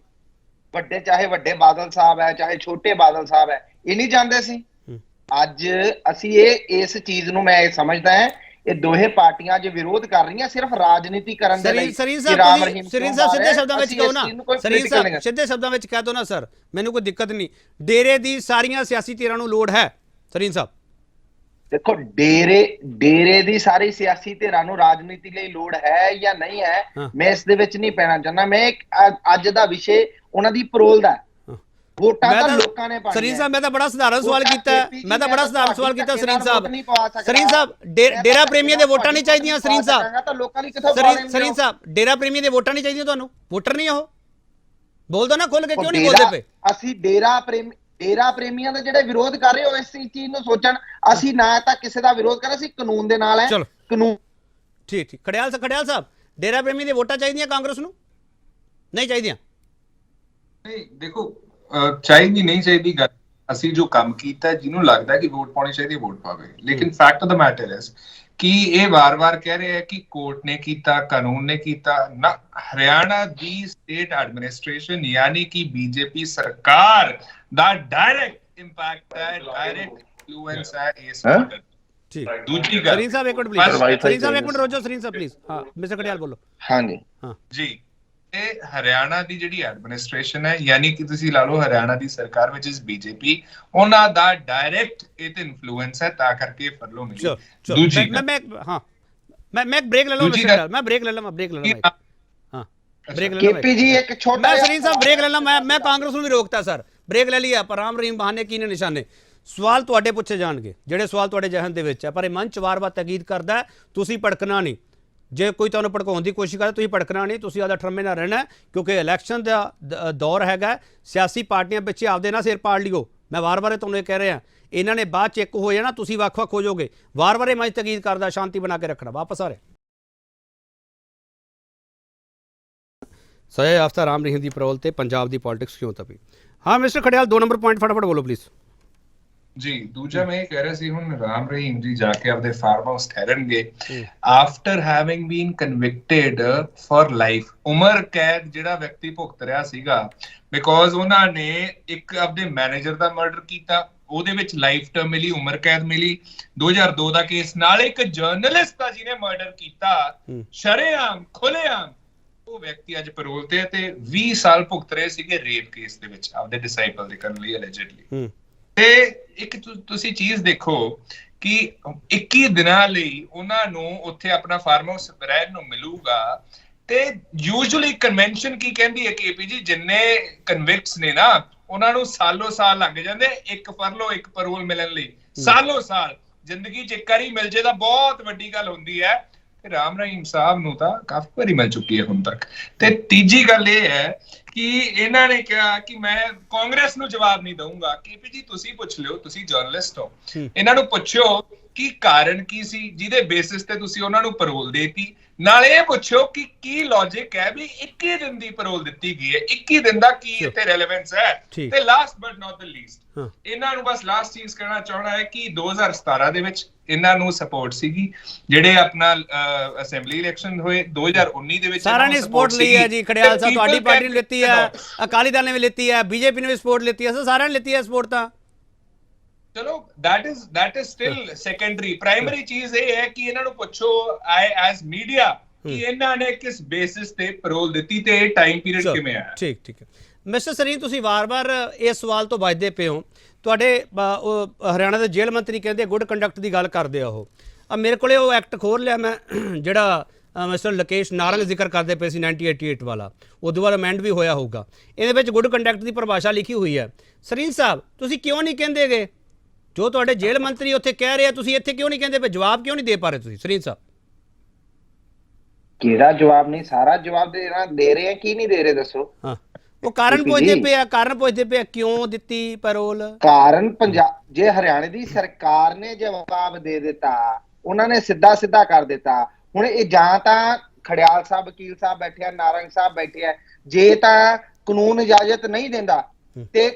ਵੱਡੇ, ਚਾਹੇ ਵੱਡੇ ਬਾਦਲ ਸਾਹਿਬ ਹੈ ਚਾਹੇ ਛੋਟੇ ਬਾਦਲ ਸਾਹਿਬ ਹੈ, ਇਹ ਨਹੀਂ ਜਾਂਦੇ ਸੀ। ਅੱਜ ਅਸੀਂ ਇਸ ਚੀਜ਼ ਨੂੰ ਮੈਂ ਸਮਝਦਾ ਹੈ ਇਹ ਦੋਹੇ ਪਾਰਟੀਆਂ ਜੇ ਵਿਰੋਧ ਕਰ ਰਹੀਆਂ ਸਿਰਫ ਰਾਜਨੀਤੀ ਕਰਨ ਦੇ ਲਈ। ਸਰੀਨ ਸਾਹਿਬ ਸਿੱਧੇ ਸ਼ਬਦਾਂ ਵਿੱਚ ਕਹੋ ਨਾ, ਸਰੀਨ ਸਾਹਿਬ ਸਿੱਧੇ ਸ਼ਬਦਾਂ ਵਿੱਚ ਕਹਿ ਦੋ ਨਾ ਸਰ, ਮੈਨੂੰ ਕੋਈ ਦਿੱਕਤ ਨਹੀਂ। ਡੇਰੇ ਦੀ ਸਾਰੀਆਂ ਸਿਆਸੀ ਧਿਰਾਂ ਨੂੰ ਲੋੜ ਹੈ? ਸਰੀਨ ਸਾਹਿਬ ਦੇਖੋ, ਡੇਰੇ ਦੀ ਸਾਰੀ ਸਿਆਸੀ ਧਿਰਾਂ ਨੂੰ ਰਾਜਨੀਤੀ ਲਈ ਲੋੜ ਹੈ ਜਾਂ ਨਹੀਂ ਹੈ, ਮੈਂ ਇਸ ਦੇ ਵਿੱਚ ਨਹੀਂ ਪੈਣਾ ਚਾਹੁੰਦਾ। ਮੈਂ ਅੱਜ ਦਾ ਵਿਸ਼ੇ ਉਹਨਾਂ ਦੀ ਪੈਰੋਲ ਦਾ, ਵੋਟਾਂ ਤਾਂ ਲੋਕਾਂ ਨੇ ਪਾਣੀਆਂ। ਸਰੀਨ ਸਾਹਿਬ, ਮੈਂ ਤਾਂ ਬੜਾ ਸਧਾਰਨ ਸਵਾਲ ਕੀਤਾ ਸਰੀਨ ਸਾਹਿਬ ਡੇਰਾ ਪ੍ਰੇਮੀਆਂ ਦੇ ਵੋਟਾਂ ਨਹੀਂ ਚਾਹੀਦੀਆਂ? ਸਰੀਨ ਸਾਹਿਬ ਡੇਰਾ ਪ੍ਰੇਮੀਆਂ ਦੇ ਵੋਟਾਂ ਨਹੀਂ ਚਾਹੀਦੀਆਂ ਤੁਹਾਨੂੰ? ਵੋਟਰ ਨਹੀਂ ਉਹ? ਬੋਲ ਦੋ ਨਾ ਖੁੱਲ ਕੇ, ਕਿਉਂ ਨਹੀਂ ਬੋਲਦੇ ਪਏ? ਅਸੀਂ ਡੇਰਾ ਪ੍ਰੇਮੀਆਂ ਦਾ ਜਿਹੜੇ ਵਿਰੋਧ ਕਰ ਰਹੇ ਹੋ ਇਸ ਚੀਜ਼ ਨੂੰ ਸੋਚਣ। ਅਸੀਂ ਨਾ ਤਾਂ ਕਿਸੇ ਦਾ ਵਿਰੋਧ ਕਰ ਰਹੇ, ਅਸੀਂ ਕਾਨੂੰਨ ਦੇ ਨਾਲ ਹੈ। ਕਾਨੂੰਨ ਠੀਕ ਖੜਿਆਲ ਸਾਹਿਬ, ਡੇਰਾ ਪ੍ਰੇਮੀ ਦੇ ਵੋਟਾਂ ਚਾਹੀਦੀਆਂ ਕਾਂਗਰਸ ਨੂੰ? ਨਹੀਂ ਚਾਹੀਦੀਆਂ? ਨਹੀਂ, ਦੇਖੋ ਚਾਹੀਦੀ ਨਹੀਂ ਚਾਹੀਦੀ ਗੱਲ, ਅਸੀਂ ਜੋ ਕੰਮ ਕੀਤਾ ਜਿਹਨੂੰ ਲੱਗਦਾ ਕਿ ਵੋਟ ਪਾਉਣੀ ਚਾਹੀਦੀ ਵੋਟ ਪਾਵੇ। ਲੇਕਿਨ fact of the matter is ਕਿ ਇਹ ਵਾਰ-ਵਾਰ ਕਹਿ ਰਹੇ ਹੈ ਕਿ ਕੋਰਟ ਨੇ ਕੀਤਾ, ਕਾਨੂੰਨ ਨੇ ਕੀਤਾ ਨਾ। ਹਰਿਆਣਾ ਦੀ ਸਟੇਟ ਐਡਮਿਨਿਸਟ੍ਰੇਸ਼ਨ ਯਾਨੀ ਕਿ ਬੀਜੇਪੀ ਸਰਕਾਰ ਦਾ ਡਾਇਰੈਕਟ ਇੰਪੈਕਟ ਹੈ, ਡਾਇਰੈਕਟ ਇਨਫਲੂਐਂਸ ਹੈ ਇਸ ਆਰਡਰ। ਠੀਕ, ਦੂਜੀ ਗੱਲ, ਸਰੀਨ ਸਾਹਿਬ ਇੱਕ ਮਿੰਟ ਪਲੀਜ਼, ਸਰੀਨ ਸਾਹਿਬ ਇੱਕ ਮਿੰਟ ਰੋਜੋ, ਸਰੀਨ ਸਾਹਿਬ ਪਲੀਜ਼। ਹਾਂ ਮਿਸਟਰ ਕਟਿਆਲ ਬੋਲੋ। ਹਾਂਜੀ ਜੀ, ਹਰਿਆਣਾ ਦੀ ਜਿਹੜੀ ਐਡਮਿਨਿਸਟ੍ਰੇਸ਼ਨ ਹੈ, ਯਾਨੀ ਕਿ ਤੁਸੀਂ ਲਾ ਲਓ ਹਰਿਆਣਾ ਦੀ ਸਰਕਾਰ ਵਿੱਚ ਇਸ ਬੀਜੇਪੀ, ਉਹਨਾਂ ਦਾ ਡਾਇਰੈਕਟ ਇਹ ਤੇ ਇਨਫਲੂਐਂਸ ਹੈ, ਤਾਂ ਕਰਕੇ ਫਰਲੋ ਮਿਲੀ। ਦੂਜੀ ਮੈਂ ਬ੍ਰੇਕ ਲੈ ਲਵਾਂ, ਮੈਂ ਬ੍ਰੇਕ ਲੈ ਲਵਾਂ ਹਾਂ ਬ੍ਰੇਕ ਲੈ ਲਵਾਂ केपी जी एक छोटा मैं सलीम साहब ब्रेक ले ला, मैं कांग्रेस ਨੂੰ ਨਹੀਂ ਰੋਕਤਾ ਸਰ, ਬ੍ਰੇਕ ਲੈ ਲਿਆ, ਪਰ ਰਾਮ ਰਹੀਮ ਬਹਾਨੇ ਕੀ ਨੇ ਨਿਸ਼ਾਨੇ। ਸਵਾਲ ਤੁਹਾਡੇ ਪੁੱਛੇ ਜਾਣਗੇ, ਜਿਹੜੇ ਸਵਾਲ ਤੁਹਾਡੇ ਜ਼ਿਹਨ ਦੇ ਵਿੱਚ ਹੈ, ਪਰ ਇਹ ਮੰਚ ਵਾਰ-ਵਾਰ ਤਾਕੀਦ ਕਰਦਾ ਤੁਸੀਂ ਭੜਕਣਾ ਨਹੀਂ। ਜੇ ਕੋਈ ਤੁਹਾਨੂੰ ਭੜਕਾਉਣ ਦੀ ਕੋਸ਼ਿਸ਼ ਕਰੇ ਤੁਸੀਂ ਭੜਕਣਾ ਨਹੀਂ, ਤੁਸੀਂ ਆਪਦਾ ਠਰਮੇ ਨਾਲ ਰਹਿਣਾ, ਕਿਉਂਕਿ ਇਲੈਕਸ਼ਨ ਦਾ ਦੌਰ ਹੈਗਾ। ਸਿਆਸੀ ਪਾਰਟੀਆਂ ਪਿੱਛੇ ਆਪਦੇ ਨਾਲ ਸਿਰ ਪਾੜ ਲਿਓ। ਮੈਂ ਵਾਰ-ਵਾਰ ਤੁਹਾਨੂੰ ਇਹ ਕਹਿ ਰਿਹਾ, ਇਹਨਾਂ ਨੇ ਬਾਅਦ 'ਚ ਇੱਕ ਹੋ ਜਾਣਾ, ਤੁਸੀਂ ਵੱਖ-ਵੱਖ ਹੋ ਜਾਓਗੇ। ਵਾਰ-ਵਾਰ ਇਹ ਮੰਚ ਤਾਕੀਦ ਕਰਦਾ ਸ਼ਾਂਤੀ ਬਣਾ ਕੇ ਰੱਖਣਾ। ਵਾਪਸ ਆ ਰਹੇ ਸਜ਼ਾ ਯਾਫਤਾ ਰਾਮ ਰਹੀਮ ਦੀ ਪੈਰੋਲ ਤੇ ਪੰਜਾਬ ਦੀ ਪੋਲਿਟਿਕਸ ਕਿਉਂ ਤਪੀ। ਹਾਂ ਮਿਸਟਰ ਖੜਿਆਲ 2 ਨੰਬਰ ਪੁਆਇੰਟ ਫਟਾਫਟ ਬੋਲੋ ਪਲੀਜ਼। ਜੀ ਦੂਜਾ ਮੈਂ ਇਹ ਕਹਿ ਰਿਹਾ ਸੀ, ਹੁਣ ਰਾਮ ਰਹੀਮ ਜੀ ਜਾ ਕੇ ਆਪਦੇ ਫਾਰਮ ਹਾਊਸ ਠਹਿਰਨਗੇ after having been convicted for life. ਉਮਰ ਕੈਦ ਜਿਹੜਾ ਵਿਅਕਤੀ ਭੁਗਤ ਰਿਹਾ ਸੀਗਾ, ਬਿਕੋਜ਼ ਉਹਨਾਂ ਨੇ ਇੱਕ ਆਪਦੇ ਮੈਨੇਜਰ ਦਾ ਮਰਡਰ ਕੀਤਾ, ਉਹਦੇ ਵਿੱਚ ਲਾਈਫ ਟਰਮ ਮਿਲੀ, ਉਮਰ ਕੈਦ ਮਿਲੀ। 2002 ਦਾ ਕੇਸ ਨਾਲ ਇੱਕ ਜਰਨਲਿਸਟ ਦਾ ਜਿਹਨੇ ਮਰਡਰ ਕੀਤਾ ਸ਼ਰੇਆਮ ਖੁੱਲੇਆਮ, ਉਹ ਵਿਅਕਤੀ ਅੱਜ ਪੈਰੋਲ ਤੇ ਤੇ 20 ਸਾਲ ਭੁਗਤ ਰਹੇ ਸੀਗੇ ਰੇਪ ਕੇਸ ਦੇ ਵਿੱਚ ਆਪਦੇ ਡਿਸਾਈਪਲ ਦੇ ਕਰਨ ਲਈ ਅਲੈਜਡਲੀ। ਤੇ ਇੱਕ ਤੁਸੀਂ ਚੀਜ਼ ਦੇਖੋ ਕਿ 21 ਦਿਨਾਂ ਲਈ ਉਹਨਾਂ ਨੂੰ ਉੱਥੇ ਆਪਣਾ ਫਾਰਮ ਹਾਊਸ ਰਹਿਣ ਨੂੰ ਮਿਲੂਗਾ। ਤੇ ਯੂਜੂਅਲੀ ਕਨਵੈਨਸ਼ਨ ਕੀ ਕਹਿੰਦੀ ਹੈ ਕੇਪੀ ਜੀ, ਜਿੰਨੇ ਕਨਵਿਕਟਸ ਨੇ ਨਾ ਉਹਨਾਂ ਨੂੰ ਸਾਲੋ ਸਾਲ ਲੱਗ ਜਾਂਦੇ ਇੱਕ ਫਰਲੋ ਇੱਕ ਪੈਰੋਲ ਮਿਲਣ ਲਈ। ਸਾਲੋ ਸਾਲ ਜ਼ਿੰਦਗੀ 'ਚ ਇੱਕ ਵਾਰੀ ਮਿਲ ਜੇ ਤਾਂ ਬਹੁਤ ਵੱਡੀ ਗੱਲ ਹੁੰਦੀ ਹੈ। ਰਾਮ ਰਹੀਮ ਸਾਹਿਬ ਨੂੰ ਤਾਂ ਕਾਫੀ ਵਾਰੀ ਮਿਲ ਚੁੱਕੀ ਹੈ ਹੁਣ ਤੱਕ। ਤੇ ਤੀਜੀ ਗੱਲ ਇਹ ਹੈ ਕਿ ਇਹਨਾਂ ਨੇ ਕਿਹਾ ਕਿ ਮੈਂ ਕਾਂਗਰਸ ਨੂੰ ਜਵਾਬ ਨਹੀਂ ਦਊਂਗਾ। ਕੇਪੀ ਜੀ ਤੁਸੀਂ ਪੁੱਛ ਲਿਓ, ਤੁਸੀਂ ਜਰਨਲਿਸਟ ਹੋ, ਇਹਨਾਂ ਨੂੰ ਪੁੱਛਿਓ ਕਿ ਕਾਰਨ ਕੀ ਸੀ ਜਿਹਦੇ ਬੇਸਿਸ ਤੇ ਤੁਸੀਂ ਉਹਨਾਂ ਨੂੰ ਪੈਰੋਲ ਦੇਤੀ। ਨਾਲੇ ਇਹ ਪੁੱਛੋ ਕਿ ਕੀ ਲੌਜਿਕ ਹੈ ਵੀ 21 ਦਿਨ ਦੀ ਪੈਰੋਲ ਦਿੱਤੀ ਗਈ ਹੈ, 21 ਦਿਨ ਦਾ ਕੀ ਇੱਥੇ ਰੈਲੇਵੈਂਸ ਹੈ। ਤੇ last but not the least, ਇਹਨਾਂ ਨੂੰ ਬਸ ਲਾਸਟ ਚੀਜ਼ ਕਹਿਣਾ ਚਾਹਣਾ ਹੈ ਕਿ 2017 ਦੇ ਵਿੱਚ ਇਹਨਾਂ ਨੂੰ ਸਪੋਰਟ ਸੀਗੀ, ਜਿਹੜੇ ਆਪਣਾ ਅਸੈਂਬਲੀ ਇਲੈਕਸ਼ਨ ਹੋਏ 2019 ਦੇ ਵਿੱਚ ਸਾਰਿਆਂ ਨੇ ਸਪੋਰਟ ਲਈ ਹੈ ਜੀ। ਖੜਿਆਲ ਸਾਹਿਬ ਤੁਹਾਡੀ ਪਾਰਟੀ ਨੇ ਲਿੱਤੀ ਹੈ, ਅਕਾਲੀ ਦਲ ਨੇ ਵੀ ਲਿੱਤੀ ਹੈ, ਬੀਜੇਪੀ ਨੇ ਵੀ ਸਪੋਰਟ ਲਿੱਤੀ ਹੈ, ਸਾਰਿਆਂ ਨੇ ਲਿੱਤੀ ਹੈ ਸਪੋਰਟ। ਤਾਂ ਚਲੋ that is still secondary, primary ਚੀਜ਼ ਇਹ ਹੈ ਕਿ ਇਹਨਾਂ ਨੂੰ ਪੁੱਛੋ ਐਜ਼ ਮੀਡੀਆ ਕਿ ਇਹਨਾਂ ਨੇ ਕਿਸ ਬੇਸਿਸ ਤੇ ਪੈਰੋਲ ਦਿੱਤੀ ਤੇ ਇਹ ਟਾਈਮ ਪੀਰੀਅਡ ਕਿਵੇਂ ਆਇਆ। ਠੀਕ ਹੈ ਮਿਸਟਰ ਸਰੀਨ, ਤੁਸੀਂ ਵਾਰ-ਵਾਰ ਇਸ ਸਵਾਲ ਤੋਂ ਬਚਦੇ ਪਏ ਹੋ। ਤੁਹਾਡੇ ਹਰਿਆਣਾ ਦੇ ਜੇਲ੍ਹ ਮੰਤਰੀ ਕਹਿੰਦੇ ਗੁੱਡ ਕੰਡਕਟ ਦੀ ਗੱਲ ਕਰਦੇ ਆ ਉਹ। ਮੇਰੇ ਕੋਲੇ ਉਹ ਐਕਟ ਖੋਲ ਲਿਆ ਮੈਂ, ਜਿਹੜਾ ਮਿਸਟਰ ਲਕੇਸ਼ ਨਾਰੰਗ ਜ਼ਿਕਰ ਕਰਦੇ ਪਏ ਸੀ 1988 ਵਾਲਾ, ਉਦੋਂ ਬਾਅਦ ਅਮੈਂਡ ਵੀ ਹੋਇਆ ਹੋਊਗਾ। ਇਹਦੇ ਵਿੱਚ ਗੁੱਡ ਕੰਡਕਟ ਦੀ ਪਰਿਭਾਸ਼ਾ ਲਿਖੀ ਹੋਈ ਹੈ। ਸਰੀਨ ਸਾਹਿਬ ਤੁਸੀਂ ਕਿਉਂ ਨਹੀਂ ਕਹਿੰਦੇਗੇ ਜੋ ਤੁਹਾਡੇ ਜੇਲ੍ਹ ਮੰਤਰੀ ਉੱਥੇ ਕਹਿ ਰਹੇ ਆ, ਤੁਸੀਂ ਇੱਥੇ ਕਿਉਂ ਨਹੀਂ ਕਹਿੰਦੇ ਪਏ? ਜਵਾਬ ਕਿਉਂ ਨਹੀਂ ਦੇ ਪਾ ਰਹੇ ਤੁਸੀਂ ਸਰੀਨ ਸਾਹਿਬ? ਕਿਹੜਾ ਜਵਾਬ ਨਹੀਂ, ਸਾਰਾ ਜਵਾਬ ਦੇ ਰਹੇ ਆ। ਕੀ ਨਹੀਂ ਦੇ ਰਹੇ ਦੱਸੋ? ਹਾਂ ਉਹ ਕਾਰਨ ਪੁੱਛਦੇ ਪਏ ਕਿਉਂ ਦਿੱਤੀ ਪੈਰੋਲ। ਕਾਰਨ ਪੰਜਾਬ, ਜੇ ਹਰਿਆਣੇ ਦੀ ਸਰਕਾਰ ਨੇ ਜਵਾਬ ਦੇ ਦਿੱਤਾ, ਉਹਨਾਂ ਨੇ ਸਿੱਧਾ ਕਰ ਦਿੱਤਾ। ਹੁਣ ਇਹ ਜਾਂ ਤਾਂ ਖੜਿਆਲ ਸਾਹਿਬ, ਵਕੀਲ ਸਾਹਿਬ ਬੈਠੇ ਆ, ਨਾਰੰਗ ਸਾਹਿਬ ਬੈਠੇ ਆ, ਜੇ ਤਾਂ ਕਾਨੂੰਨ ਇਜਾਜ਼ਤ ਨਹੀਂ ਦਿੰਦਾ ਤੇ